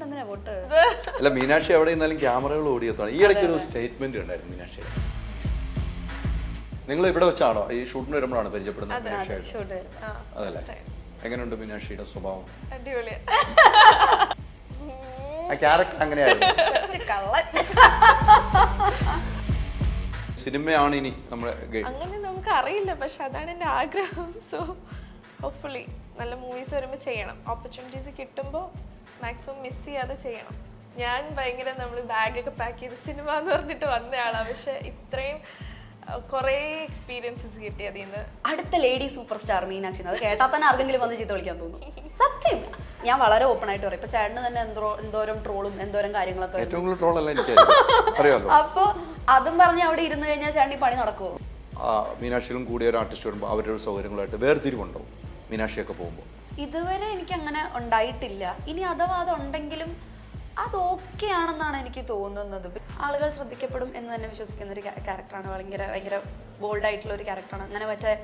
എന്തിനാ പോട്ട്? അല്ല, മീനാക്ഷി എവിടെ നിന്നാലും ക്യാമറകൾ ഓടിയെത്താണ്. ഈ ഇടയ്ക്ക് ഒരു സ്റ്റേറ്റ്മെന്റ് ഉണ്ടായിരുന്നു മീനാക്ഷി. നിങ്ങൾ ഇവിടെ വെച്ചാണോ ഈ ഷൂട്ടിന് വരുമ്പോഴാണ് പരിചയപ്പെടുന്നത് മീനാക്ഷി? അതല്ലേ, എങ്ങനെയുണ്ട് മീനാക്ഷിയുടെ സ്വഭാവം? ആ ക്യാരക്ടർ അങ്ങനെയായിരുന്നു. സിനിമയാണ് ഇനി നമ്മുടെ അങ്ങനെ നമുക്ക് അറിയില്ല, പക്ഷെ അതാണ് എൻ്റെ ആഗ്രഹം. സോ ഹോപ്പ്ഫുള്ളി നല്ല മൂവീസ് വരുമ്പോൾ ചെയ്യണം. ഓപ്പർച്യൂണിറ്റീസ് കിട്ടുമ്പോൾ മാക്സിമം മിസ് ചെയ്യാതെ ചെയ്യണം. ഞാൻ ഭയങ്കര നമ്മൾ ബാഗൊക്കെ പാക്ക് ചെയ്ത് സിനിമ എന്ന് പറഞ്ഞിട്ട് വന്നയാളാണ്, പക്ഷെ ഇത്രയും കുറേ എക്സ്പീരിയൻസസ് കിട്ടി അതിൽ നിന്ന്. അടുത്ത ലേഡി സൂപ്പർ സ്റ്റാർ മീനാക്ഷി, അത് കേട്ടാൽ തന്നെ ആർക്കെങ്കിലും വന്ന് ചീത്ത വിളിക്കാൻ തോന്നും. സത്യം, ഞാൻ വളരെ ഓപ്പൺ ആയിട്ട് പറയും. ഇപ്പൊ ചേട്ടന് തന്നെ എന്തോരം ട്രോളും എന്തോരം കാര്യങ്ങളൊക്കെ. അപ്പൊ അതും പറഞ്ഞ് അവിടെ ഇരുന്ന് കഴിഞ്ഞാൽ ചേട്ടൻ പണി നടക്കുമോ? മീനാക്ഷികളും കൂടിയ ഒരു ആർട്ടിസ്റ്റ് വരുമ്പോൾ അവരുടെ സൗകര്യങ്ങളായിട്ട് വേർതിരിവുണ്ടാവും മീനാക്ഷിയൊക്കെ പോകുമ്പോൾ. ഇതുവരെ എനിക്ക് അങ്ങനെ ഉണ്ടായിട്ടില്ല. ഇനി അഥവാ അതുണ്ടെങ്കിലും അത് ഓക്കെ ആണെന്നാണ് എനിക്ക് തോന്നുന്നത്. ആളുകൾ ശ്രദ്ധിക്കപ്പെടും എന്ന് തന്നെ വിശ്വസിക്കുന്ന ഒരു ക്യാരക്ടറാണ്. ഭയങ്കര ബോൾഡ് ആയിട്ടുള്ള ഒരു ക്യാരക്ടറാണ്. അങ്ങനെ മറ്റേ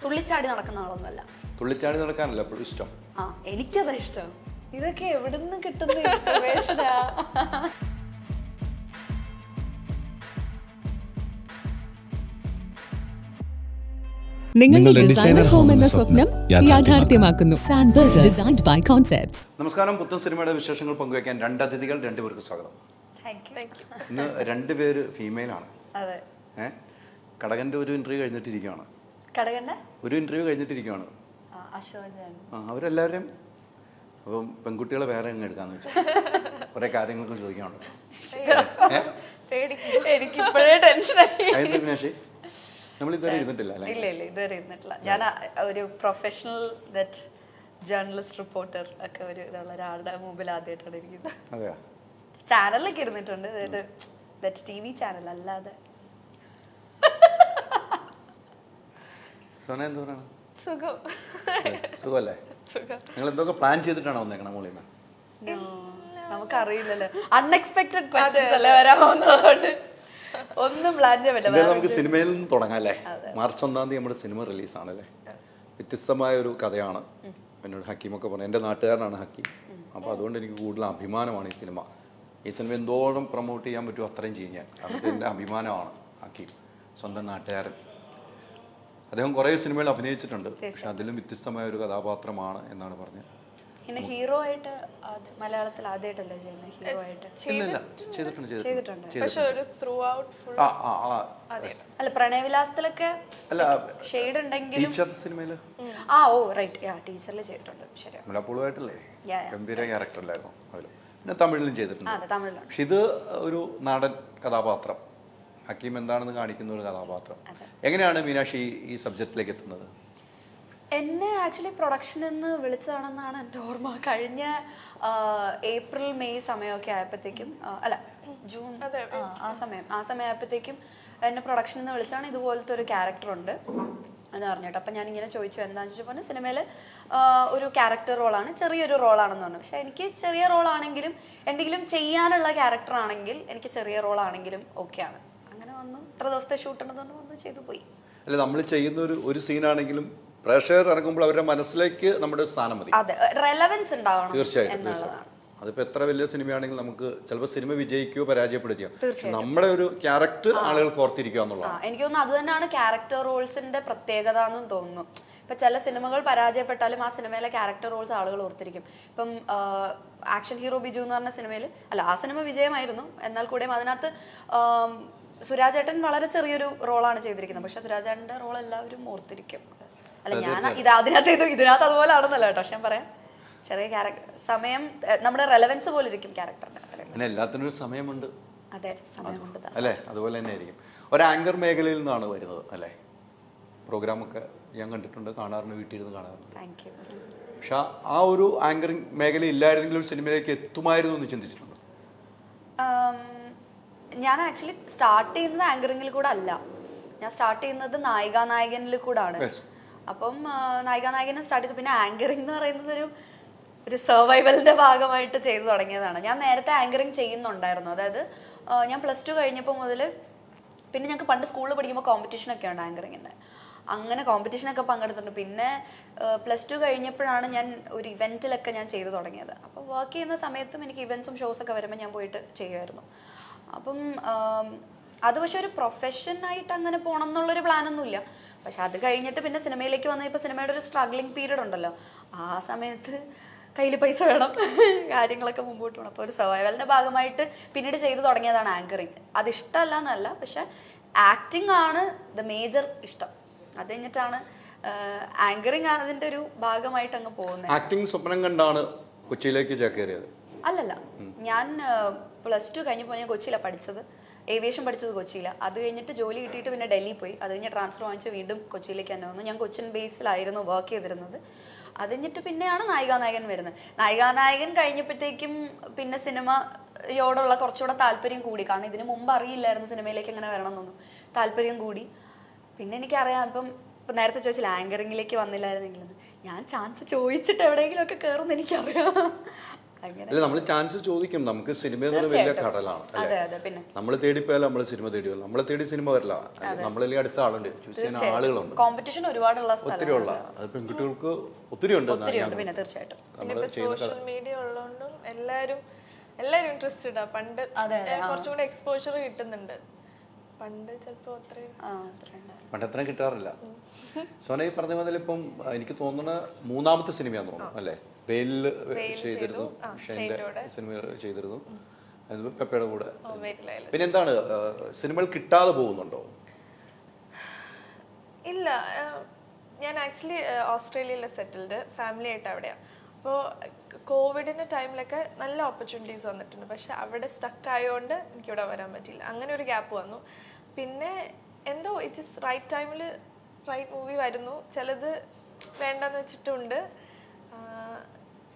തുള്ളിച്ചാടി നടക്കുന്ന ആളൊന്നുമല്ല. തുള്ളിച്ചാടി നടക്കാനല്ല എപ്പോഴും ഇഷ്ടം. എനിക്കതാ ഇഷ്ടം. ഇതൊക്കെ എവിടുന്ന് കിട്ടുന്ന ഇൻഫർമേഷനാ? നിങ്ങളുടെ ഡിസൈനർ ഹോം എന്ന സ്വപ്നം യാഥാർത്ഥ്യമാക്കുന്നു. സാൻബിൾഡ് ഡിസൈൻഡ് ബൈ കോൺസെപ്റ്റ്സ്. നമസ്കാരം. പുത്തൻ സിനിമയുടെ വിശേഷങ്ങൾ പങ്കുവയ്ക്കാൻ രണ്ട് അതിഥികൾ, രണ്ടുപേർക്ക് സ്വാഗതം. ഇന്ന് രണ്ടുപേര് ഫീമെയിൽ ആണ്. കടകന്റെ ഒരു ഇന്റർവ്യൂ കഴിഞ്ഞിട്ടിരിക്കുകയാണ്. ഒരു ഇന്റർവ്യൂ കഴിഞ്ഞിട്ടിരിക്കുകയാണ്. അവരെല്ലാവരും അപ്പം പെൺകുട്ടികളെ വേറെ അങ്ങ് എടുക്കാന്ന് വെച്ചാൽ കുറെ കാര്യങ്ങളൊക്കെ ചോദിക്കാനുണ്ട്. എനിക്കിപ്പോഴേ ടെൻഷനായി. മീനാക്ഷി, നമ്മൾ ഇതുവരെ ഇരുന്നിട്ടില്ല അല്ലേ? ഇല്ല, ഇതുവരെ ഇരുന്നിട്ടില്ല. ഞാൻ ഒരു പ്രൊഫഷണൽ ജേർണലിസ്റ്റ് റിപ്പോർട്ടർ ഒക്കെ ഒരു ഇതുള്ള ഒരാളുടെ മുമ്പിൽ ആദ്യമായിട്ടാണ് ഇരിക്കുന്നത്. അതെയോ? ചാനലിലൊക്കെ ഇരുന്നിട്ടുണ്ട്, അതായത് TV ചാനൽ അല്ലാതെ. സോന എന്ത് പറയണം? സുഖമല്ലേ? നിങ്ങൾ എന്തൊക്കെ പ്ലാൻ ചെയ്തിട്ടാണോ വന്നേക്കണം മോളിൽ നിന്ന്? നമുക്കറിയില്ലല്ലോ, അൺഎക്സ്പെക്ടഡ് ക്വസ്റ്റ്യൻസ് അല്ലേ വരാൻ പോകുന്നതുകൊണ്ട് ഒന്നും പ്ലാൻ ചെയ്യാൻ പറ്റില്ല. നമുക്ക് സിനിമയിൽ നിന്ന് തുടങ്ങാം അല്ലേ? മാർച്ച് 1 നമ്മുടെ സിനിമ റിലീസാണ് അല്ലേ? വ്യത്യസ്തമായ ഒരു കഥയാണ്. എന്നോട് ഹക്കീമൊക്കെ പറഞ്ഞു, എൻ്റെ നാട്ടുകാരനാണ് ഹക്കീം. അപ്പോൾ അതുകൊണ്ട് എനിക്ക് കൂടുതൽ അഭിമാനമാണ് ഈ സിനിമ. ഈ സിനിമ എന്തോരം പ്രൊമോട്ട് ചെയ്യാൻ പറ്റുമോ അത്രയും ചെയ്യും ഞാൻ. അത് എൻ്റെ അഭിമാനമാണ് ഹക്കീം, സ്വന്തം നാട്ടുകാരൻ. അദ്ദേഹം കുറേ സിനിമകൾ അഭിനയിച്ചിട്ടുണ്ട്, പക്ഷെ അതിലും വ്യത്യസ്തമായ ഒരു കഥാപാത്രമാണ് എന്നാണ് പറഞ്ഞത്. ഹീറോ ആയിട്ട് മലയാളത്തിൽ ആദ്യമായിട്ടല്ലേ ചെയ്യുന്നത്? ഹീറോ ആയിട്ട് അല്ല, പ്രണയവിലാസത്തിലൊക്കെ ഷെയ്ഡ് ഉണ്ടെങ്കിലും ടീച്ചറിൽ ചെയ്തിട്ടുണ്ട്. മുലപ്പുളുമായിട്ടല്ലേ? ഗംഭീര ക്യാരക്ടറിലായിരുന്നു. പിന്നെ തമിഴിലും ചെയ്തിട്ടുണ്ട്. പക്ഷെ ഇത് ഒരു നാടൻ കഥാപാത്രം, ഹക്കീം എന്താണെന്ന് കാണിക്കുന്ന ഒരു കഥാപാത്രം. എങ്ങനെയാണ് മീനാക്ഷി ഈ സബ്ജക്റ്റിലേക്ക് എത്തുന്നത്? എന്നെ ആക്ച്വലി പ്രൊഡക്ഷനിൽ നിന്ന് വിളിച്ചതാണെന്നാണ് എൻ്റെ ഓർമ്മ. കഴിഞ്ഞ ഏപ്രിൽ മെയ് സമയമൊക്കെ ആയപ്പോഴത്തേക്കും, അല്ല ജൂൺ, ആ സമയം ആയപ്പോഴത്തേക്കും എന്നെ പ്രൊഡക്ഷനിൽ നിന്ന് വിളിച്ചാണ്. ഇതുപോലത്തെ ഒരു ക്യാരക്ടറുണ്ട് എന്ന് പറഞ്ഞിട്ട്. അപ്പം ഞാനിങ്ങനെ ചോദിച്ചു എന്താണെന്ന് ചോദിച്ചു. പറഞ്ഞാൽ സിനിമയിൽ ഒരു ക്യാരക്ടർ റോളാണ്, ചെറിയൊരു റോളാണെന്ന് പറഞ്ഞു. പക്ഷെ എനിക്ക് ചെറിയ റോളാണെങ്കിലും എന്തെങ്കിലും ചെയ്യാനുള്ള ക്യാരക്ടറാണെങ്കിൽ, എനിക്ക് ചെറിയ റോളാണെങ്കിലും ഓക്കെയാണ്. അങ്ങനെ വന്നു. ഇത്ര ദിവസത്തെ ഷൂട്ടുണ്ടെന്നുകൊണ്ട് വന്ന് ചെയ്തു പോയി. അല്ല, നമ്മൾ ചെയ്യുന്ന ഒരു സീനാണെങ്കിലും പ്രേക്ഷകർ ഇറങ്ങുമ്പോൾ അവരുടെ മനസ്സിലേക്ക് നമ്മുടെ സ്ഥാനം മതി. അതെ, റെലവൻസ് ഉണ്ടാവണം. തീർച്ചയായിട്ടും. അതിപ്പോൾ എത്ര വലിയ സിനിമയാണെങ്കിൽ നമുക്ക് ചിലപ്പോൾ സിനിമ വിജയിക്കുകയോ പരാജയപ്പെടുകയോ നമ്മുടെ ഒരു ക്യാരക്ടർ ആളുകൾക്ക് ഓർത്തിരിക്കുക എന്നുള്ളതാണ്. എനിക്ക് തോന്നുന്നു അത് തന്നെയാണ് ക്യാരക്ടർ റോൾസിന്റെ പ്രത്യേകത എന്നും തോന്നുന്നു. ഇപ്പൊ ചില സിനിമകൾ പരാജയപ്പെട്ടാലും ആ സിനിമയിലെ ക്യാരക്ടർ റോൾസ് ആളുകൾ ഓർത്തിരിക്കും. ഇപ്പം ആക്ഷൻ ഹീറോ ബിജു എന്ന് പറഞ്ഞ സിനിമയിൽ, അല്ല ആ സിനിമ വിജയമായിരുന്നു, എന്നാൽ കൂടെയും അതിനകത്ത് സുരാജേട്ടൻ വളരെ ചെറിയൊരു റോളാണ് ചെയ്തിരിക്കുന്നത്. പക്ഷെ സുരാജേട്ടന്റെ റോൾ എല്ലാവരും ഓർത്തിരിക്കും. അല്ല, ഞാൻ ഇതിനകത്ത് അതുപോലെ ആണെന്നല്ല കേട്ടോ, പക്ഷെ ഞാൻ പറയാം, ചെറിയ ക്യാരക്ടർ സമയം നമ്മുടെ റെലവൻസ് പോലെ ഇരിക്കും ക്യാരക്ടറിന്റെ. എല്ലാത്തിനും ഒരു സമയമുണ്ട്. അതെ, സമയമുണ്ട് അല്ലേ? അതുപോലെ തന്നെ ആയിരിക്കും. ഒരു ആങ്കർ മേഖലയിൽ നിന്നാണ് വരുന്നത് അല്ലേ? പ്രോഗ്രാമൊക്കെ ഞാൻ കണ്ടിട്ടുണ്ട്, കാണാറുണ്ട്, വീട്ടിലിരുന്ന് കാണാറുണ്ട്. പക്ഷെ ആ ഒരു ആങ്കറിങ് മേഖല ഇല്ലായിരുന്നെങ്കിൽ ഒരു സിനിമയിലേക്ക് എത്തുമായിരുന്നു എന്ന് ചിന്തിച്ചിട്ടുണ്ട്? ഞാൻ ആക്ച്വലി സ്റ്റാർട്ട് ചെയ്യുന്നത് ആങ്കറിങ്ങിൽ കൂടെ അല്ല, ഞാൻ സ്റ്റാർട്ട് ചെയ്യുന്നത് നായികനിൽ കൂടെ ആണ്. അപ്പം നായികനെ സ്റ്റാർട്ട് ചെയ്തു. പിന്നെ ആങ്കറിങ് എന്ന് പറയുന്നത് ഒരു സർവൈവലിന്റെ ഭാഗമായിട്ട് ചെയ്തു തുടങ്ങിയതാണ്. ഞാൻ നേരത്തെ ആങ്കറിങ് ചെയ്യുന്നുണ്ടായിരുന്നു. അതായത് ഞാൻ +2 കഴിഞ്ഞപ്പോൾ മുതൽ, പിന്നെ ഞങ്ങൾക്ക് പണ്ട് സ്കൂളിൽ പഠിക്കുമ്പോൾ കോമ്പറ്റീഷനൊക്കെ ഉണ്ട് ആങ്കറിങ്ങിൻ്റെ. അങ്ങനെ കോമ്പറ്റീഷനൊക്കെ പങ്കെടുത്തിട്ടുണ്ട്. പിന്നെ +2 കഴിഞ്ഞപ്പോഴാണ് ഞാൻ ഒരു ഇവൻറ്റിലൊക്കെ ഞാൻ ചെയ്തു തുടങ്ങിയത്. അപ്പോൾ വർക്ക് ചെയ്യുന്ന സമയത്തും എനിക്ക് ഇവൻറ്റ്സും ഷോസൊക്കെ വരുമ്പോൾ ഞാൻ പോയിട്ട് ചെയ്യുമായിരുന്നു. അപ്പം അത് പക്ഷെ ഒരു പ്രൊഫഷനായിട്ട് അങ്ങനെ പോകണം എന്നുള്ളൊരു പ്ലാനൊന്നുമില്ല. പക്ഷെ അത് കഴിഞ്ഞിട്ട് പിന്നെ സിനിമയിലേക്ക് വന്ന ഇപ്പോൾ സിനിമയുടെ ഒരു സ്ട്രഗ്ലിംഗ് പീരീഡ് ഉണ്ടല്ലോ, ആ സമയത്ത് കയ്യിൽ പൈസ വേണം, കാര്യങ്ങളൊക്കെ മുമ്പോട്ട് പോകണം. അപ്പോൾ ഒരു സർവൈവലിൻ്റെ ഭാഗമായിട്ട് പിന്നീട് ചെയ്തു തുടങ്ങിയതാണ് ആങ്കറിങ്. അത് ഇഷ്ടമല്ല എന്നല്ല, പക്ഷെ ആക്ടിങ് ആണ് ദ മേജർ ഇഷ്ടം. അത് കഴിഞ്ഞിട്ടാണ് ആങ്കറിങ് അതിൻ്റെ ഒരു ഭാഗമായിട്ട് അങ്ങ് പോകുന്നത്. ആക്ടിങ് സ്വപ്നം കണ്ടാണ് കൊച്ചിയിലേക്ക് ചേക്കേറിയത്? അല്ലല്ല, ഞാൻ +2 കഴിഞ്ഞപ്പോൾ ഞാൻ കൊച്ചിയിലാണ് പഠിച്ചത്. ഏവിയേഷൻ പഠിച്ചത് കൊച്ചിയിലാണ്. അത് കഴിഞ്ഞിട്ട് ജോലി കിട്ടിയിട്ട് പിന്നെ ഡൽഹി പോയി. അത് കഴിഞ്ഞ് ട്രാൻസ്ഫർ വാങ്ങിച്ച് വീണ്ടും കൊച്ചിയിലേക്ക് തന്നെ വന്നു. ഞാൻ കൊച്ചിൻ ബേസിലായിരുന്നു വർക്ക് ചെയ്തിരുന്നത്. അത് കഴിഞ്ഞിട്ട് പിന്നെയാണ് നായികാനായകൻ വരുന്നത്. നായികാനായകൻ കഴിഞ്ഞപ്പോഴത്തേക്കും പിന്നെ സിനിമയോടുള്ള കുറച്ചുകൂടെ താല്പര്യം കൂടി. കാരണം ഇതിന് മുമ്പ് അറിയില്ലായിരുന്നു സിനിമയിലേക്ക് എങ്ങനെ വരണം എന്നൊന്നും. താല്പര്യം കൂടി. പിന്നെ എനിക്കറിയാം, ഇപ്പം നേരത്തെ ചോദിച്ചില്ല ആങ്കറിങ്ങിലേക്ക് വന്നില്ലായിരുന്നെങ്കിൽ, ഞാൻ ചാൻസ് ചോദിച്ചിട്ട് എവിടെയെങ്കിലും ഒക്കെ കയറുമെന്ന് എനിക്കറിയാം. അല്ല, നമ്മൾ ചാൻസ് ചോദിക്കും. നമുക്ക് സിനിമ എന്ന് പറഞ്ഞാൽ വലിയ കടലാണ് അല്ലേ. നമ്മൾ തേടിപ്പോയാലും നമ്മൾ സിനിമ തേടിയല്ലോ. നമ്മളെ തേടി സിനിമ വരില്ല. നമ്മളെ അടുത്ത ആളുണ്ട്, ചൂസ് ചെയ്യുന്ന ആളുകളുണ്ട്. കോമ്പറ്റീഷൻ ഒരുപാടുള്ള ഒത്തിരി ഉള്ള, അത് പെൺകുട്ടികൾക്ക് ഒത്തിരി ഉണ്ട്. പിന്നെ തീർച്ചയായിട്ടും സോഷ്യൽ മീഡിയ ഉള്ളതുകൊണ്ടും എല്ലാരും ഇൻട്രസ്റ്റഡ്. പണ്ട് കുറച്ചും കൂടെ എക്സ്പോഷർ കിട്ടുന്നുണ്ട്. പണ്ട് ചിലപ്പോ പണ്ടത്ര കിട്ടാറില്ല. സോന ഈ പറഞ്ഞ പോലെ ഇപ്പം എനിക്ക് തോന്നുന്ന 3ാമത്തെ സിനിമയാന്ന് തോന്നുന്നു അല്ലേ? വെയിലിൽ ചെയ്തിരുന്നു, സിനിമ ചെയ്തിരുന്നു, പെപ്പയുടെ കൂടെ. പിന്നെ എന്താണ്, സിനിമകൾ കിട്ടാതെ പോകുന്നുണ്ടോ? ഇല്ല, ഞാൻ ആക്ച്വലി ഓസ്ട്രേലിയയിലെ സെറ്റിൽഡ്, ഫാമിലി ആയിട്ട് അവിടെയാണ്. അപ്പോൾ കോവിഡിൻ്റെ ടൈമിലൊക്കെ നല്ല ഓപ്പർച്യൂണിറ്റീസ് വന്നിട്ടുണ്ട്. പക്ഷെ അവിടെ സ്റ്റക്ക് ആയതുകൊണ്ട് എനിക്കിവിടെ വരാൻ പറ്റിയില്ല. അങ്ങനെ ഒരു ഗ്യാപ്പ് വന്നു. പിന്നെ എന്തോ ഇറ്റ് ഇസ് റൈറ്റ് ടൈമിൽ റൈറ്റ് മൂവി വരുന്നു. ചിലത് വേണ്ടെന്ന് വെച്ചിട്ടുണ്ട്.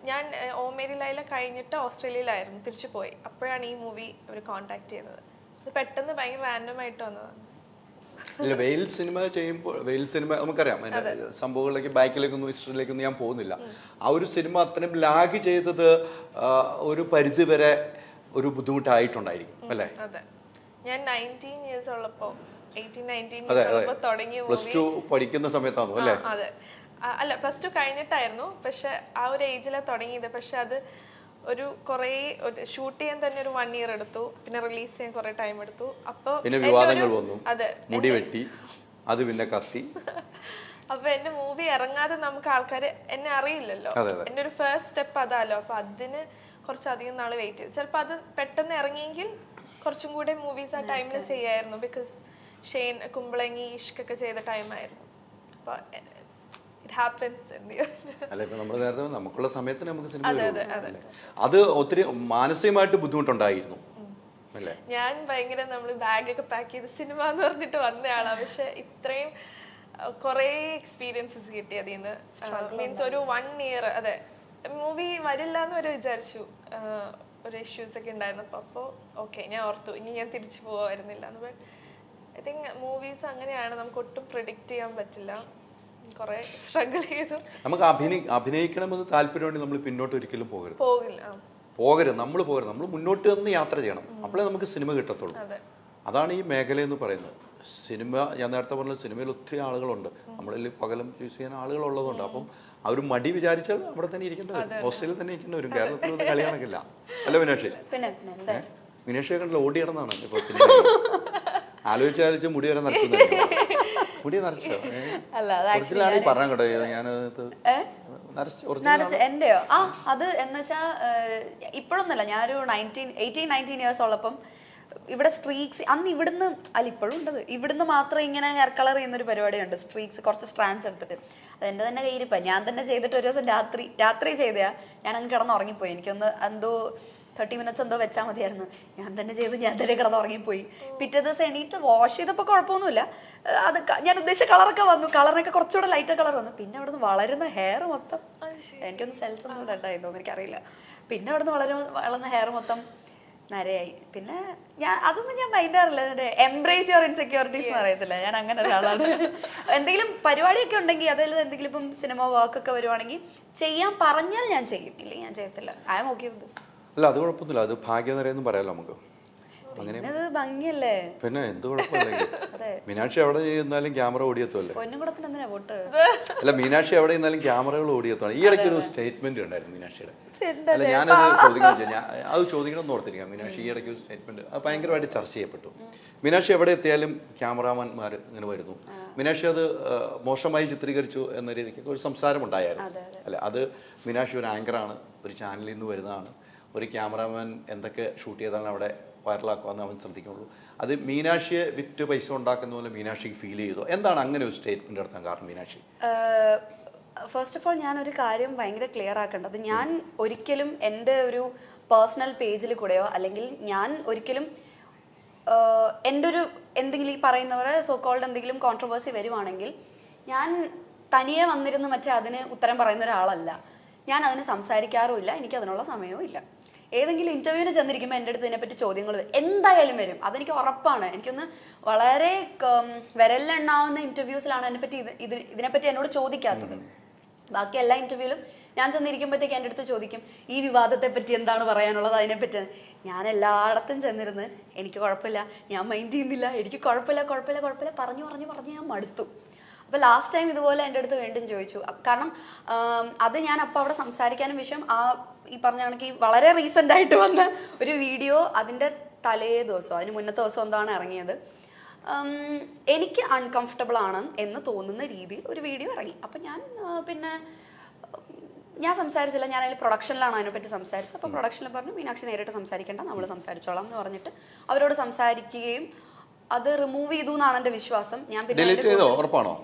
ഞാൻ ഓ മേരി ലൈല കഴിഞ്ഞിട്ട് ഓസ്ട്രേലിയയിലായിരുന്നു, തിരിച്ചു പോയി. അപ്പോഴാണ് ഈ മൂവി അവർ കോൺടാക്ട് ചെയ്യുന്നത്. ഇത് പെട്ടെന്ന് ഭയങ്കര റാൻഡം ആയിട്ട് വന്നതാണ്. ഇല്ല, വെയിൽ സിനിമ ചെയ്യുമ്പോൾ, വെയിൽ സിനിമ നമുക്കറിയാം, സംഭവങ്ങളിലേക്ക് ബാക്കിലേക്കൊന്നും ഹിസ്റ്ററിയിലേക്കൊന്നും ഞാൻ പോകുന്നില്ല. ആ ഒരു സിനിമ അത്രയും ലാഗ് ചെയ്തത് ഒരു പരിധി വരെ ഒരു ബുദ്ധിമുട്ടായിട്ടുണ്ടായിരിക്കും അല്ലേ? അതെ, ഞാൻ 19 years ഉള്ളപ്പോൾ 18-19 years ഉള്ളപ്പോൾ തുടങ്ങിയ +2 പഠിക്കുന്ന സമയത്താണോ അല്ലേ? അതെ, അല്ല +2 കഴിഞ്ഞിട്ടായിരുന്നു. പക്ഷെ ആ ഒരു ഏജിലാണ് തുടങ്ങിയത്. പക്ഷെ അത് ഒരു ഷൂട്ട് ചെയ്യാൻ തന്നെ ഒരു 1 year എടുത്തു. പിന്നെ റിലീസ് ചെയ്യാൻ കുറെ ടൈം എടുത്തു. അപ്പോൾ പിന്നെ വിവാദങ്ങൾ വന്നു, അതെ, മുടി വെട്ടി, അത് പിന്നെ കത്തി. അപ്പൊ എന്റെ മൂവി ഇറങ്ങാതെ നമുക്ക് ആൾക്കാർ എന്നെ അറിയില്ലല്ലോ. എന്റെ ഒരു ഫസ്റ്റ് സ്റ്റെപ്പ് അതാലോ. അപ്പൊ അതിന് കുറച്ചധികം നാള് വെയിറ്റ് ചെയ്തു. ചിലപ്പോൾ അത് പെട്ടെന്ന് ഇറങ്ങിയെങ്കിൽ കുറച്ചും കൂടെ മൂവീസ് ആ ടൈമിൽ ചെയ്യായിരുന്നു. ബിക്കോസ് ഷെയ്ൻ, കുമ്പളങ്ങി, ഇഷ്കൊക്കെ ചെയ്ത ടൈമായിരുന്നു. അപ്പൊ ഇറ്റ് ഹാപ്പൻസ്. അല്ല, ഇപ്പൊ നമ്മൾ നേരത്തെ നമുക്കുള്ള സമയത്തിന് നമുക്ക് സിനിമ അത് ഒത്തിരി മാനസികമായിട്ട് ബുദ്ധിമുട്ടുണ്ടായിരുന്നു അല്ലേ? ഞാൻ ഭയങ്കര നമ്മൾ ബാഗൊക്കെ പാക്ക് ചെയ്ത് സിനിമ എന്ന് പറഞ്ഞിട്ട് വന്നയാളാ. പക്ഷെ ഇത്രയും കുറേ എക്സ്പീരിയൻസസ് കിട്ടി അതിൽ നിന്ന്. മീൻസ് ഒരു 1 year, അതെ, മൂവി വരില്ല എന്ന് വരെ വിചാരിച്ചു. ഒരു ഇഷ്യൂസ് ഒക്കെ ഉണ്ടായിരുന്നപ്പോൾ. അപ്പോൾ ഓക്കെ, ഞാൻ ഓർത്തു ഇനി ഞാൻ തിരിച്ചു പോവായിരുന്നില്ല എന്ന്. ബട്ട് ഐ തിങ്ക് മൂവീസ് അങ്ങനെയാണ്, നമുക്ക് ഒട്ടും പ്രിഡിക്റ്റ് ചെയ്യാൻ പറ്റില്ല. കുറെ സ്ട്രഗിൾ ചെയ്തു. നമുക്ക് അഭിനയിക്കണമെന്ന് താല്പര്യമുണ്ടെങ്കിൽ നമ്മൾ പിന്നോട്ട് ഒരിക്കലും പോകരുത്. നമ്മൾ മുന്നോട്ട് തന്നെ യാത്ര ചെയ്യണം. അപ്പോഴേ നമുക്ക് സിനിമ കിട്ടത്തുള്ളൂ. അതാണ് ഈ മേഖല എന്ന് പറയുന്നത്. സിനിമ, ഞാൻ നേരത്തെ പറഞ്ഞ സിനിമയിൽ ഒത്തിരി ആളുകളുണ്ട്. നമ്മളിൽ പകലും ചൂസ് ചെയ്യാൻ ആളുകളുള്ളതുകൊണ്ട് അപ്പം ആ ഒരു മടി വിചാരിച്ചാൽ അവിടെ തന്നെ ഇരിക്കേണ്ടി വരും, ഓസ്ട്രേലിയയിൽ തന്നെ ഇരിക്കേണ്ടി വരും. കേരളത്തിൽ കളി കണക്കില്ല അല്ല വിനേഷ്? വിനേഷ് കണ്ടില്ല, ഓടി നടന്നാണ് ഇപ്പൊ സിനിമ. ആലോചിച്ചാലോചിച്ച് മുടി വരെ നിറച്ചു, മുടി നിറച്ചോ? ഒറിജിനലാണ് പറയാൻ കേട്ടോ. എന്റെയോ? അത് എന്നുവെച്ചാ ഇപ്പോഴൊന്നുമല്ല, ഞാനൊരു 18-19 years ഉള്ളപ്പം ഇവിടെ സ്ട്രീക്സ്, അന്ന് ഇവിടുന്ന്, അല്ല ഇപ്പോഴും ഉണ്ടത്, ഇവിടുന്ന് മാത്രം ഇങ്ങനെ ഹെയർ കളർ ചെയ്യുന്നൊരു പരിപാടിയുണ്ട്. സ്ട്രീക്സ്, കുറച്ച് സ്ട്രാൻഡ്സ് എടുത്തിട്ട് അതെൻ്റെ തന്നെ കയ്യിരിപ്പം. ഞാൻ തന്നെ ചെയ്തിട്ട് ഒരു ദിവസം രാത്രി ചെയ്തയാ, ഞാൻ അങ്ങ് കിടന്നുറങ്ങിപ്പോയി. എനിക്കൊന്ന് എന്തോ 30 minutes എന്തോ വെച്ചാൽ മതിയായിരുന്നു. ഞാൻ തന്നെ ചെയ്ത് ഞാൻ തന്നെ കിടന്നുറങ്ങിപ്പോയി. പിറ്റേ ദിവസം എണീറ്റ് വാഷ് ചെയ്തപ്പോൾ കുഴപ്പമൊന്നുമില്ല. അത് ഞാൻ ഉദ്ദേശിച്ച കളറൊക്കെ വന്നു, കളറിനൊക്കെ കുറച്ചുകൂടെ ലൈറ്റ് കളർ വന്നു. പിന്നെ അവിടെ നിന്ന് വളരുന്ന ഹെയർ മൊത്തം, എനിക്കൊന്നും സെൽസ് ഒന്നും ഉണ്ടായിരുന്നോ എനിക്കറിയില്ല. പിന്നെ അവിടെ നിന്ന് വളർന്ന ഹെയർ മൊത്തം നരയായി. പിന്നെ അതൊന്നും ഞാൻ മൈൻഡാറില്ല. എംബ്രേസ് യുവർ ഇൻസെക്യൂരിറ്റീസ് എന്ന് അറിയത്തില്ല, ഞാൻ അങ്ങനെ ഒരാളാണ്. എന്തെങ്കിലും പരിപാടിയൊക്കെ ഉണ്ടെങ്കിൽ, അതായത് എന്തെങ്കിലും ഇപ്പം സിനിമ വർക്കൊക്കെ വരുവാണെങ്കിൽ ചെയ്യാൻ പറഞ്ഞാൽ ഞാൻ ചെയ്യും, ഇല്ലെങ്കിൽ ഞാൻ ചെയ്യത്തില്ല. I am okay with this. അല്ല, അത് കുഴപ്പമൊന്നുമില്ല. അത് ഭാഗ്യം നിറയെന്ന് പറയാമല്ലോ നമുക്ക്. അങ്ങനെ ഇത് ഭംഗിയല്ലേ? പിന്നെ എന്ത് കുഴപ്പമില്ലെങ്കിൽ മീനാക്ഷി എവിടെ ചെന്നാലും ക്യാമറ ഓടിയെത്തുമല്ലേ? പൊന്നുകുടത്തിന് എന്തിനാ വോട്ട്? അല്ല, മീനാക്ഷി എവിടെ ചെന്നാലും ക്യാമറകൾ ഓടിയെത്താണ്. ഈ ഇടയ്ക്ക് ഒരു സ്റ്റേറ്റ്മെന്റ് ഉണ്ടായിരുന്നു മീനാക്ഷിയുടെ. അല്ല, ഞാനത് ചോദിക്കണം എന്ന് ഓർത്തിരിക്കാം. മീനാക്ഷി ഈ ഇടയ്ക്ക് ഒരു സ്റ്റേറ്റ്മെന്റ് അത് ഭയങ്കരമായിട്ട് ചർച്ച ചെയ്യപ്പെട്ടു. മീനാക്ഷി എവിടെ എത്തിയാലും ക്യാമറാമാൻമാർ ഇങ്ങനെ വരുന്നു, മീനാക്ഷി അത് മോശമായി ചിത്രീകരിച്ചു എന്ന രീതിക്ക് ഒരു സംസാരം ഉണ്ടായിരുന്നു. അല്ല, അത് മീനാക്ഷി ഒരു ആങ്കറാണ്, ഒരു ചാനലിൽ നിന്ന് വരുന്നതാണ്. ഒരു ക്യാമറാമാൻ എന്തൊക്കെ ഷൂട്ട് ചെയ്താണ് അവിടെ വൈറലാക്കുമെന്ന് അവൻ ശ്രദ്ധിക്കുള്ളൂ. അത് മീനാക്ഷിയെ വിറ്റ് പൈസ ഉണ്ടാക്കുന്ന പോലെ മീനാക്ഷിക്ക് ഫീൽ ചെയ്തു. എന്താണ് അങ്ങനെ ഒരു സ്റ്റേറ്റ്മെന്റ് നടത്താൻ കാരണം മീനാക്ഷി? ഫസ്റ്റ് ഓഫ് ഓൾ ഞാനൊരു കാര്യം ഭയങ്കര ക്ലിയർ ആക്കേണ്ടത്, ഞാൻ ഒരിക്കലും എൻ്റെ ഒരു പേഴ്സണൽ പേജിൽ കൂടെയോ അല്ലെങ്കിൽ ഞാൻ ഒരിക്കലും എൻ്റെ ഒരു എന്തെങ്കിലും ഈ പറയുന്നവരെ സോ കോൾഡ് എന്തെങ്കിലും കോൺട്രവേഴ്സി വരുവാണെങ്കിൽ ഞാൻ തനിയെ വന്നിരുന്ന് മറ്റേ അതിന് ഉത്തരം പറയുന്ന ഒരാളല്ല. ഞാൻ അതിന് സംസാരിക്കാറുമില്ല, എനിക്ക് അതിനുള്ള സമയവും ഇല്ല. ഏതെങ്കിലും ഇന്റർവ്യൂവിന് ചെന്നിരിക്കുമ്പോൾ എൻ്റെ അടുത്ത് ഇതിനെപ്പറ്റി ചോദ്യങ്ങൾ എന്തായാലും വരും, അതെനിക്ക് ഉറപ്പാണ്. എനിക്കൊന്ന് വളരെ വിരലിലെണ്ണാവുന്ന ഇന്റർവ്യൂസിലാണ് ഇതിനെപ്പറ്റി എന്നോട് ചോദിക്കാത്തത്. ബാക്കി എല്ലാ ഇന്റർവ്യൂവിലും ഞാൻ ചെന്നിരിക്കുമ്പോഴത്തേക്ക് എൻ്റെ അടുത്ത് ചോദിക്കും ഈ വിവാദത്തെ പറ്റി എന്താണ് പറയാനുള്ളത്, അതിനെപ്പറ്റി. ഞാൻ എല്ലായിടത്തും ചെന്നിരുന്ന് എനിക്ക് കുഴപ്പമില്ല, ഞാൻ മൈൻഡ് ചെയ്യുന്നില്ല, എനിക്ക് കുഴപ്പമില്ല പറഞ്ഞ് ഞാൻ മടുത്തു. അപ്പോൾ ലാസ്റ്റ് ടൈം ഇതുപോലെ എൻ്റെ അടുത്ത് വീണ്ടും ചോദിച്ചു. കാരണം അത് ഞാൻ അപ്പോൾ അവിടെ സംസാരിക്കാനും വിഷയം ഈ പറഞ്ഞ കണക്ക് വളരെ റീസെൻ്റ് ആയിട്ട് വന്ന ഒരു വീഡിയോ അതിൻ്റെ തലേ ദിവസം അതിന് മുന്നത്തെ ദിവസം എന്താണ് ഇറങ്ങിയത്, എനിക്ക് അൺകംഫർട്ടബിൾ ആണ് എന്ന് തോന്നുന്ന രീതിയിൽ ഒരു വീഡിയോ ഇറങ്ങി. അപ്പം ഞാൻ സംസാരിച്ചില്ല, ഞാൻ അതിൽ പ്രൊഡക്ഷനിലാണ് അതിനെപ്പറ്റി സംസാരിച്ചത്. അപ്പോൾ പ്രൊഡക്ഷനിൽ പറഞ്ഞു മീനാക്ഷി നേരിട്ട് സംസാരിക്കേണ്ട, നമ്മൾ സംസാരിച്ചോളാം എന്ന് പറഞ്ഞിട്ട് അവരോട് സംസാരിക്കുകയും അത് റിമൂവ് ചെയ്തു എന്നാണ് എൻ്റെ വിശ്വാസം. ഞാൻ പിന്നെ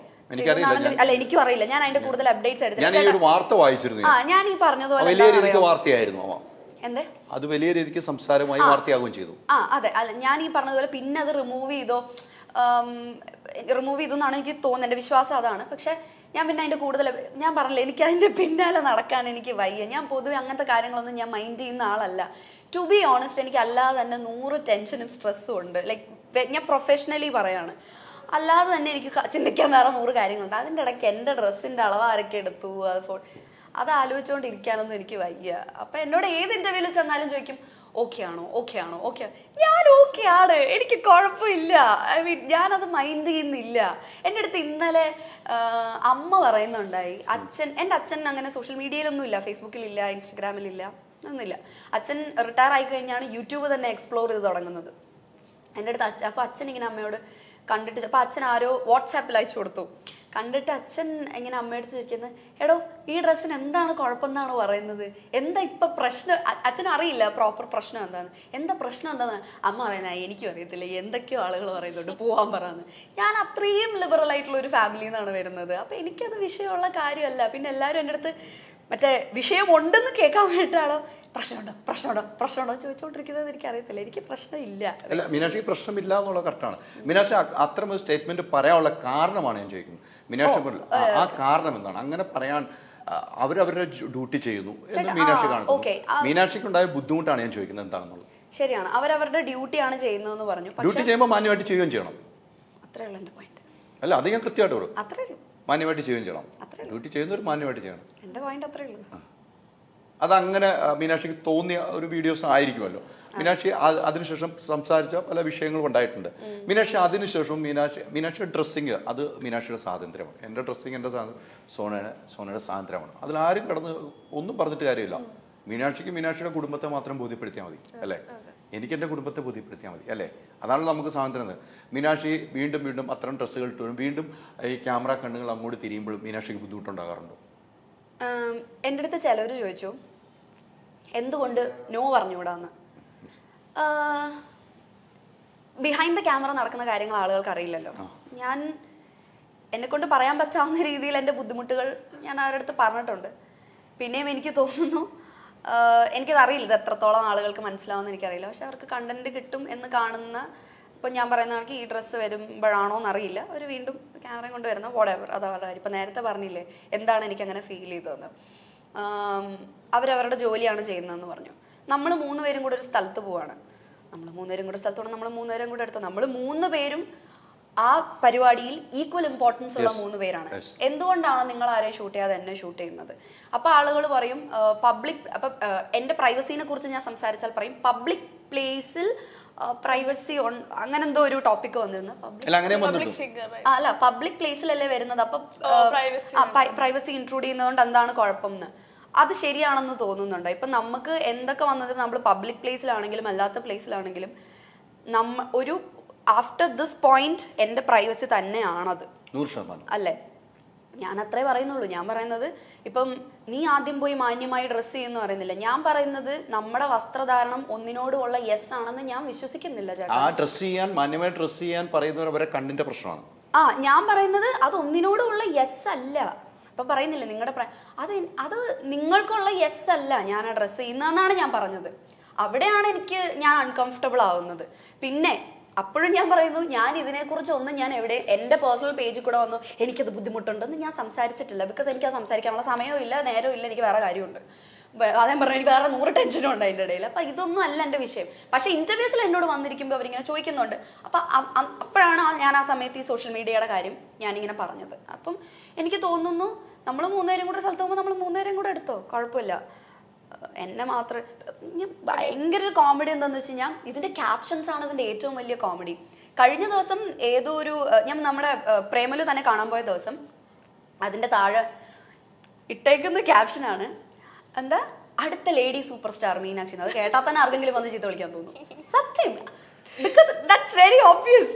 അല്ല, എനിക്കും അറിയില്ല, ഞാൻ അതിന്റെ കൂടുതൽ അപ്ഡേറ്റ്സ് എടുത്തില്ല. ഞാൻ ഈ പറഞ്ഞതുപോലെ എന്തേ അത് വലിയ രീതിക്ക് സംസാരമായി വാർത്തയാകുകയും ചെയ്തു. അതെ, അല്ല ഞാൻ ഈ പറഞ്ഞതുപോലെ പിന്നെ അത് റിമൂവ് ചെയ്തു എന്നാണ് എനിക്ക് തോന്നുന്നത്, എൻ്റെ വിശ്വാസം അതാണ്. പക്ഷെ ഞാൻ പിന്നെ അതിന്റെ കൂടുതൽ ഞാൻ പറഞ്ഞില്ല, എനിക്ക് അതിന്റെ പിന്നാലെ നടക്കാൻ എനിക്ക് വയ്യ. ഞാൻ പൊതുവെ അങ്ങനത്തെ കാര്യങ്ങളൊന്നും ഞാൻ മൈൻഡ് ചെയ്യുന്ന ആളല്ല. ടു ബി ഓണസ്റ്റ്, എനിക്ക് അല്ലാതെ തന്നെ 100 ടെൻഷനും സ്ട്രെസ്സും ഉണ്ട്. ലൈക്ക് ഞാൻ പ്രൊഫഷണലി പറയാണ്, അല്ലാതെ തന്നെ എനിക്ക് ചിന്തിക്കാൻ വേറെ 100 കാര്യങ്ങളുണ്ട്. അതിൻ്റെ ഇടയ്ക്ക് എൻ്റെ ഡ്രസ്സിൻ്റെ അളവ് ആരൊക്കെ എടുത്തു അത് ആലോചിച്ചുകൊണ്ടിരിക്കാനൊന്നും എനിക്ക് വയ്യ. അപ്പം എന്നോട് ഏത് ഇൻ്റർവ്യൂവിൽ ചെന്നാലും ചോദിക്കും ഓക്കെ ആണോ. ഞാൻ ഓക്കെ ആണ്, എനിക്ക് കുഴപ്പമില്ല. ഐ മീൻ ഞാനത് മൈൻഡ് ചെയ്യുന്നില്ല. എൻ്റെ അടുത്ത് ഇന്നലെ അമ്മ പറയുന്നുണ്ടായി, എൻ്റെ അച്ഛൻ അങ്ങനെ സോഷ്യൽ മീഡിയയിലൊന്നുമില്ല, ഫേസ്ബുക്കിലില്ല, ഇൻസ്റ്റഗ്രാമിലില്ല, ഒന്നുമില്ല. അച്ഛൻ റിട്ടയർ ആയി കഴിഞ്ഞാണ് യൂട്യൂബ് തന്നെ എക്സ്പ്ലോർ ചെയ്ത് തുടങ്ങുന്നത്. എൻ്റെ അടുത്ത് അപ്പോൾ അച്ഛൻ ഇങ്ങനെ അമ്മയോട് കണ്ടിട്ട്, അപ്പോൾ അച്ഛൻ ആരോ വാട്സാപ്പിൽ അയച്ചു കൊടുത്തു. കണ്ടിട്ട് അച്ഛൻ ഇങ്ങനെ അമ്മയോട് ചോദിക്കുന്നത്, എടോ ഈ ഡ്രസ്സിന് എന്താണ് കുഴപ്പമെന്നാണ് പറയുന്നത്, എന്താ ഇപ്പം പ്രശ്നം? അച്ഛനും അറിയില്ല പ്രോപ്പർ പ്രശ്നം എന്താണെന്ന്. എന്താ പ്രശ്നം എന്താന്ന് അമ്മ പറയുന്നത് എനിക്കും അറിയത്തില്ല, എന്തൊക്കെയോ ആളുകൾ പറയുന്നുണ്ട് പോവാൻ പറയാന്ന്. ഞാൻ അത്രയും ലിബറൽ ആയിട്ടുള്ള ഒരു ഫാമിലിയിൽ നിന്നാണ് വരുന്നത്. അപ്പം എനിക്കത് വിഷയമുള്ള കാര്യമല്ല. പിന്നെ എല്ലാവരും എൻ്റെ അടുത്ത് മറ്റേ വിഷയമുണ്ടെന്ന് കേൾക്കാൻ വേണ്ടിയിട്ടാണോ പ്രശ്നമുണ്ടോ ചോദിച്ചുകൊണ്ടിരിക്കുന്നത് എനിക്ക് അറിയത്തില്ല. എനിക്ക് പ്രശ്നമില്ല. അല്ല, മീനാക്ഷിക്ക് പ്രശ്നമില്ല എന്നുള്ളത് കറക്റ്റാണ്. മീനാക്ഷി അത്തരം ഒരു സ്റ്റേറ്റ്മെന്റ് പറയാനുള്ള കാരണമാണ് ഞാൻ ചോദിക്കുന്നത്. മീനാക്ഷി ആ കാരണം എന്താണ് അങ്ങനെ പറയാൻ? അവരവരുടെ ഡ്യൂട്ടി ചെയ്യുന്നു എന്ന് മീനാക്ഷി കാണുന്നു. മീനാക്ഷിക്ക് ഉണ്ടായ ബുദ്ധിമുട്ടാണ് ഞാൻ ചോദിക്കുന്നത് എന്താണെന്നുള്ളത്. ശരിയാണ്, അവരവരുടെ ഡ്യൂട്ടിയാണ് ചെയ്യുന്നതെന്ന് പറഞ്ഞു. ഡ്യൂട്ടി ചെയ്യുമ്പോൾ മാന്യമായിട്ട് ചെയ്യുകയും ചെയ്യണം. അത്രേ ഉള്ളൂ എൻ്റെ പോയിന്റ്. അല്ല, അത് ഞാൻ കൃത്യമായിട്ട് പറയും. അത്രേ ഉള്ളൂ, മാന്യമായിട്ട് ചെയ്യുകയും ചെയ്യണം. ഡ്യൂട്ടി ചെയ്യുന്നവർ മാന്യമായിട്ട് ചെയ്യണം. എൻ്റെ പോയിന്റ് അത്രേ ഉള്ളൂ. അതങ്ങനെ മീനാക്ഷിക്ക് തോന്നിയ ഒരു വീഡിയോസ് ആയിരിക്കുമല്ലോ. മീനാക്ഷി അതിനുശേഷം സംസാരിച്ച പല വിഷയങ്ങളും ഉണ്ടായിട്ടുണ്ട്. മീനാക്ഷി അതിനുശേഷം മീനാക്ഷിയുടെ ഡ്രസ്സിങ് അത് മീനാക്ഷിയുടെ സ്വാതന്ത്ര്യമാണ്. എൻ്റെ ഡ്രസ്സിങ് എൻ്റെ സോനയുടെ സ്വാതന്ത്ര്യമാണ്. അതിലാരും കിടന്ന് ഒന്നും പറഞ്ഞിട്ട് കാര്യമില്ല. മീനാക്ഷിക്ക് മീനാക്ഷിയുടെ കുടുംബത്തെ മാത്രം ബോധ്യപ്പെടുത്തിയാൽ മതി, അല്ലേ? എനിക്ക് എൻ്റെ കുടുംബത്തെ ബോധ്യപ്പെടുത്തിയാൽ മതി, അല്ലേ? അതാണ് നമുക്ക് സ്വാതന്ത്ര്യം. മീനാക്ഷി വീണ്ടും അത്തരം ഡ്രസ്സുകൾ ഇട്ടും വീണ്ടും ഈ ക്യാമറ കണ്ണുകൾ അങ്ങോട്ട് തിരിയുമ്പോഴും മീനാക്ഷിക്ക് ബുദ്ധിമുട്ടുണ്ടാകാറുണ്ടോ? എൻ്റെ അടുത്ത് ചിലവർ ചോദിച്ചു എന്തുകൊണ്ട് നോ പറഞ്ഞുകൂടാന്ന്. ബിഹൈൻഡ് ദ ക്യാമറ നടക്കുന്ന കാര്യങ്ങൾ ആളുകൾക്ക് അറിയില്ലല്ലോ. ഞാൻ എന്നെക്കൊണ്ട് പറയാൻ പറ്റാവുന്ന രീതിയിൽ എൻ്റെ ബുദ്ധിമുട്ടുകൾ ഞാൻ അവരുടെ അടുത്ത് പറഞ്ഞിട്ടുണ്ട്. പിന്നെയും എനിക്ക് തോന്നുന്നു, എനിക്കത് അറിയില്ല ഇത് എത്രത്തോളം ആളുകൾക്ക് മനസ്സിലാവുമെന്ന് എനിക്കറിയില്ല. പക്ഷെ അവർക്ക് കണ്ടന്റ് കിട്ടും എന്ന് കാണുന്ന, ഇപ്പം ഞാൻ പറയുന്ന കണക്ക് ഈ ഡ്രസ്സ് വരുമ്പോഴാണോ എന്നറിയില്ല, അവർ വീണ്ടും ക്യാമറയും കൊണ്ട് വരുന്ന വോടെവർ അത് അവരുടെ കാര്യം. ഇപ്പം നേരത്തെ പറഞ്ഞില്ലേ എന്താണ് എനിക്കങ്ങനെ ഫീൽ ചെയ്തതെന്ന്. അവരവരുടെ ജോലിയാണ് ചെയ്യുന്നതെന്ന് പറഞ്ഞു. നമ്മൾ 3 പേരും കൂടെ ഒരു സ്ഥലത്ത് പോവാണ്. നമ്മൾ 3 പേരും കൂടെ എടുത്തു. നമ്മൾ 3 പേരും ആ പരിപാടിയിൽ ഈക്വൽ ഇമ്പോർട്ടൻസ് ഉള്ള 3 പേരാണ്. എന്തുകൊണ്ടാണോ നിങ്ങൾ ആരെയും ഷൂട്ട് ചെയ്യാതെ എന്നെ ഷൂട്ട് ചെയ്യുന്നത്? അപ്പോൾ ആളുകൾ പറയും പബ്ലിക്, അപ്പം എൻ്റെ പ്രൈവസീനെ കുറിച്ച് ഞാൻ സംസാരിച്ചാൽ പറയും പബ്ലിക് പ്ലേസിൽ പ്രൈവസി അങ്ങനെ എന്തോ ഒരു ടോപ്പിക് വന്നിരുന്നു. അല്ല അങ്ങനെ വന്നിട്ടു അല്ല പബ്ലിക് പ്ലേസിലല്ലേ വരുന്നത്, അപ്പൊ പ്രൈവസി ഇൻക്ലൂഡ് ചെയ്യുന്നതുകൊണ്ട് എന്താണ് കുഴപ്പം എന്ന്. അത് ശരിയാണെന്ന് തോന്നുന്നുണ്ട്. ഇപ്പൊ നമുക്ക് എന്തൊക്കെ വന്നത് നമ്മൾ പബ്ലിക് പ്ലേസിലാണെങ്കിലും അല്ലാത്ത പ്ലേസിലാണെങ്കിലും ഒരു ആഫ്റ്റർ ദിസ് പോയിന്റ് എന്റെ പ്രൈവസി തന്നെയാണത് 100%. അല്ലേ? ഞാൻ അത്രേ പറയുന്നുള്ളൂ. ഞാൻ പറയുന്നത് ഇപ്പം നീ ആദ്യം പോയി മാന്യമായി ഡ്രസ്സ് ചെയ്യുന്ന പറയുന്നില്ല. ഞാൻ പറയുന്നത് നമ്മുടെ വസ്ത്രധാരണം ഒന്നിനോടുള്ള യെസ് ആണെന്ന് ഞാൻ വിശ്വസിക്കുന്നില്ല ചേട്ടാ. ആ ഡ്രസ് ചെയ്യാൻ മാന്യമായി ഡ്രസ് ചെയ്യാൻ പറയുന്നവരെ കണ്ണിന്റെ പ്രശ്നമാണ്. ഞാൻ പറയുന്നത് അത് ഒന്നിനോടുള്ള യെസ് അല്ല. അപ്പൊ പറയുന്നില്ല നിങ്ങളുടെ അത് നിങ്ങൾക്കുള്ള യെസ് അല്ല ഞാൻ ആ ഡ്രസ്സ് ചെയ്യുന്നതെന്നാണ് ഞാൻ പറഞ്ഞത്. അവിടെയാണ് ഞാൻ അൺകംഫർട്ടബിൾ ആവുന്നത്. പിന്നെ അപ്പോഴും ഞാൻ പറയുന്നു, ഞാൻ ഇതിനെക്കുറിച്ച് ഒന്നും ഞാൻ എൻ്റെ പേഴ്സണൽ പേജിൽ കൂടെ വന്നു എനിക്കത് ബുദ്ധിമുട്ടുണ്ടെന്ന് ഞാൻ സംസാരിച്ചിട്ടില്ല. ബിക്കോസ് എനിക്ക് അത് സംസാരിക്കാനുള്ള സമയവും ഇല്ല, നേരവും ഇല്ല, എനിക്ക് വേറെ കാര്യമുണ്ട്. അതേ പറഞ്ഞു, എനിക്ക് വേറെ 100 ടെൻഷനും ഉണ്ട് അതിൻ്റെ ഇടയിൽ. അപ്പം ഇതൊന്നും അല്ല എൻ്റെ വിഷയം. പക്ഷേ ഇൻ്റർവ്യൂസിൽ എന്നോട് വന്നിരിക്കുമ്പോൾ അവരിങ്ങനെ ചോദിക്കുന്നുണ്ട്. അപ്പോഴാണ് ഞാൻ ആ സമയത്ത് ഈ സോഷ്യൽ മീഡിയയുടെ കാര്യം ഞാനിങ്ങനെ പറഞ്ഞത്. അപ്പം എനിക്ക് തോന്നുന്നു നമ്മൾ 3 പേരും കൂടെ സ്ഥലത്ത് പോകുമ്പോൾ നമ്മൾ 3 പേരും കൂടെ എടുത്തോ, കുഴപ്പമില്ല. എന്നെ മാത്രം ഭയങ്കര ഒരു കോമഡി എന്താന്ന് വെച്ച് കഴിഞ്ഞാൽ ഇതിന്റെ ക്യാപ്ഷൻസ് ആണ് ഇതിന്റെ ഏറ്റവും വലിയ കോമഡി. കഴിഞ്ഞ ദിവസം ഏതോ ഒരു ഞാൻ നമ്മുടെ പ്രേമലു തന്നെ കാണാൻ പോയ ദിവസം അതിന്റെ താഴെ ഇട്ടേക്കുന്ന ക്യാപ്ഷനാണ് എന്താ, അടുത്ത ലേഡി സൂപ്പർ സ്റ്റാർ മീനാക്ഷി. അത് കേട്ടാൽ തന്നെ ആർക്കെങ്കിലും വന്ന് ചീത്ത വിളിക്കാൻ തോന്നും, സത്യം. Because that's very obvious.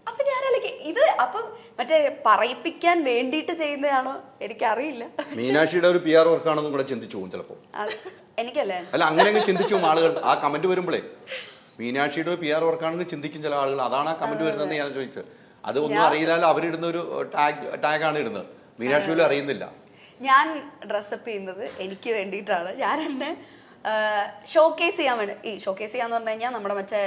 അപ്പൊ ഞാനല്ലേ ഇത് അപ്പം മറ്റേ പറയിപ്പിക്കാൻ വേണ്ടിയിട്ട് ചെയ്യുന്നതാണോ എനിക്കറിയില്ല. മീനാക്ഷിയുടെ ഒരു PR വർക്കാണെന്നും കൂടെ ചിന്തിച്ചു പോകും ചിലപ്പോൾ. എനിക്കല്ലേ അല്ല അങ്ങനെ ചിന്തിച്ചു ആളുകൾ ആ കമന്റ് വരുമ്പോഴേ മീനാക്ഷിയുടെ PR വർക്കാണെന്ന് ചിന്തിക്കും ചില ആളുകൾ. അതാണ് ആ കമന്റ് വരുന്നതെന്ന് ഞാൻ ചോദിച്ചത്. അത് ഒന്നും അറിയില്ലാലും അവരിടുന്ന ഒരു ടാഗാണ് ഇടുന്നത്, മീനാക്ഷി പോലും അറിയുന്നില്ല. ഞാൻ ഡ്രസ്സപ്പ് ചെയ്യുന്നത് എനിക്ക് വേണ്ടിയിട്ടാണ്. ഞാൻ എന്നെ ഷോക്കേസ് ചെയ്യാൻ വേണ്ടി. ഈ ഷോക്കേസ് ചെയ്യാന്ന് പറഞ്ഞു കഴിഞ്ഞാൽ നമ്മുടെ മറ്റേ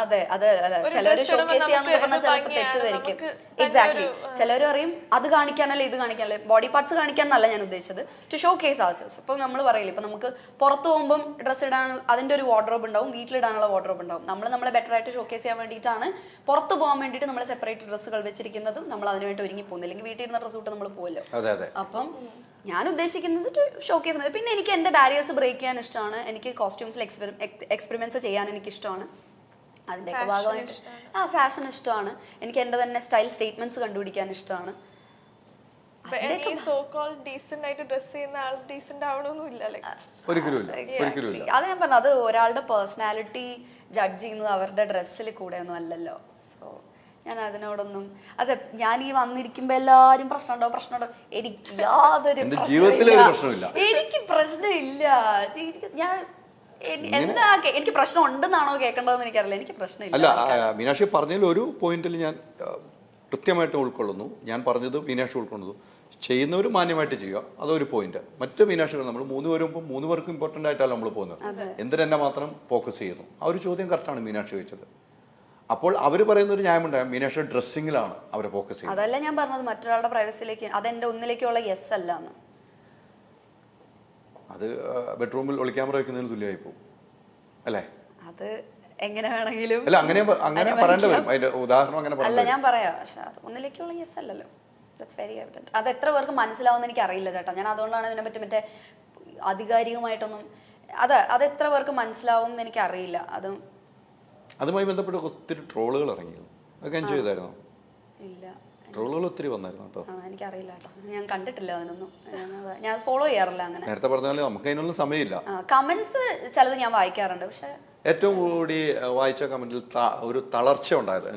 അതെ അതെ അല്ല, ചിലവര് ഷോക്കേസ് ചെയ്യാന്ന് പറഞ്ഞാൽ ചിലപ്പോൾ തെറ്റിദ്ധരിക്കും. എക്സാക്ട്ലി. ചിലവർ പറയും അത് കാണിക്കാനല്ലേ ഇത് കാണിക്കാനല്ലേ, ബോഡി പാർട്സ് കാണിക്കാന്നല്ല ഞാൻ ഉദ്ദേശിച്ചത്, ടു ഷോ കേസ് ആർസെൽഫ്. ഇപ്പൊ നമ്മൾ പറയില്ല, ഇപ്പൊ നമുക്ക് പുറത്ത് പോകുമ്പോൾ ഡ്രസ്സ് ഇടാൻ അതിന്റെ ഒരു വാർഡ്രോബ് ഉണ്ടാവും, വീട്ടിലിടാനുള്ള വാർഡ്രോബ് ഉണ്ടാവും. നമ്മളെ ബെറ്റർ ആയിട്ട് ഷോക്കേസ് ചെയ്യാൻ വേണ്ടിയിട്ടാണ് പുറത്ത് പോകാൻ വേണ്ടിയിട്ട് നമ്മൾ സെപ്പറേറ്റ് ഡ്രസ്സുകൾ വെച്ചിരിക്കുന്നതും നമ്മൾ അതിനുവേണ്ടി ഒരുങ്ങി പോകുന്നത്. അല്ലെങ്കിൽ വീട്ടിൽ ഇരുന്ന ഡ്രസ്സ് ഇട്ട് നമ്മൾ പോകുമല്ലോ. അപ്പം ഞാൻ ഉദ്ദേശിക്കുന്നത് ഷോക്കേസ്. പിന്നെ എനിക്ക് എൻ്റെ ബാരിയേഴ്സ് ബ്രേക്ക് ചെയ്യാൻ ഇഷ്ടമാണ്. എനിക്ക് കോസ്റ്റ്യൂംസിൽ എക്സ്പെരിമെന്റ്സ് ചെയ്യാൻ എനിക്ക് ഇഷ്ടമാണ്. അതിൻ്റെയൊക്കെ ഭാഗമായിട്ട് ഫാഷൻ ഇഷ്ടമാണ്. എനിക്ക് എൻ്റെ തന്നെ സ്റ്റൈൽ സ്റ്റേറ്റ്മെന്റ്സ് കണ്ടുപിടിക്കാൻ ഇഷ്ടമാണ്. അത് ഞാൻ പറഞ്ഞു, അത് ഒരാളുടെ പേഴ്സണാലിറ്റി ജഡ്ജ് ചെയ്യുന്നത് അവരുടെ ഡ്രസ്സിൽ കൂടെ ഒന്നും അല്ലല്ലോ. സോ ഞാൻ അതിനോടൊന്നും അതെ ഞാൻ ഈ വന്നിരിക്കുമ്പോ എല്ലാരും പ്രശ്നമുണ്ടോ എനിക്ക് യാതൊരു പ്രശ്നമില്ല. എനിക്ക് പ്രശ്നമില്ല. ഞാൻ എന്താ എനിക്ക് പ്രശ്നം ഉണ്ടെന്നാണോ കേൾക്കേണ്ടതെന്ന് എനിക്കറിയില്ല. എനിക്ക് പ്രശ്നമില്ല. അല്ല മീനാക്ഷി പറഞ്ഞതിൽ ഒരു പോയിന്റിൽ ഞാൻ കൃത്യമായിട്ട് ഉൾക്കൊള്ളുന്നു. ഞാൻ പറഞ്ഞത് മീനാക്ഷി ഉൾക്കൊള്ളുന്നു. ചെയ്യുന്നവർ മാന്യമായിട്ട് ചെയ്യുക, അതൊരു പോയിന്റ്. മറ്റു മീനാക്ഷികൾ നമ്മൾ 3 പേരും 3 പേർക്കും ഇമ്പോർട്ടൻ്റ് ആയിട്ടല്ല നമ്മൾ പോകുന്നത്. എന്തിനെന്നെ മാത്രം ഫോക്കസ് ചെയ്യുന്നു? ആ ഒരു ചോദ്യം കറക്റ്റാണ് മീനാക്ഷി ചോദിച്ചത്. അപ്പോൾ അവർ പറയുന്ന ഒരു ന്യായമുണ്ടാകും, മീനാക്ഷി ഡ്രസ്സിങ്ങിലാണ് അവരെ ഫോക്കസ് ചെയ്യുന്നത്. അതല്ല ഞാൻ പറഞ്ഞത്, മറ്റൊരാളുടെ പ്രൈവസിയിലേക്ക് അതെന്റെ ഒന്നിലേക്കുള്ള യെസ് അല്ല. അത് ബെഡ്റൂമിൽ ഒളിക്യാമറ വെക്കുന്നതിന് തുല്യമായി പോകും അല്ലേ? അത് എങ്ങനെ വേണമെങ്കിലും അല്ല അങ്ങനെ പറയേണ്ടി വരും. അതിന്റെ ഉദാഹരണം അങ്ങനെ അല്ല ഞാൻ പറയാം. പക്ഷെ അത് ഒന്നിലേക്കുള്ള യെസ് അല്ലല്ലോ. That's very evident. അത് എത്ര പേർക്ക് മനസ്സിലാവുമെന്ന് എനിക്ക് അറിയില്ല ചേട്ടാ. ഞാൻ അതുകൊണ്ടാണ് ഇതിനെ പറ്റി മറ്റേ ആധികാരികമായിട്ടൊന്നും അത് എത്ര പേർക്ക് മനസ്സിലാവും എന്ന് എനിക്ക് അറിയില്ല. അതുമായി ബന്ധപ്പെട്ട് ഒത്തിരി ട്രോളുകൾ ഇറങ്ങിയിരുന്നു. അതൊക്കെ എൻജോയ് ചെയ്തായിരുന്നോ? ഇല്ല, ട്രോളുകൾ ഒത്തിരി വന്നായിരുന്നു കേട്ടോ. എനിക്കറിയില്ല കേട്ടോ, ഞാൻ കണ്ടിട്ടില്ല അതിനൊന്നും. ഞാൻ ഫോളോ ചെയ്യാറില്ല അങ്ങനെ. നേരത്തെ പറഞ്ഞാലും നമുക്ക് അതിനുള്ള സമയമില്ല. കമന്റ്സ് ചിലത് ഞാൻ വായിക്കാറുണ്ട്. പക്ഷെ ഏറ്റവും കൂടി വായിച്ച കമന്റിൽ ഒരു തളർച്ച ഉണ്ടായത്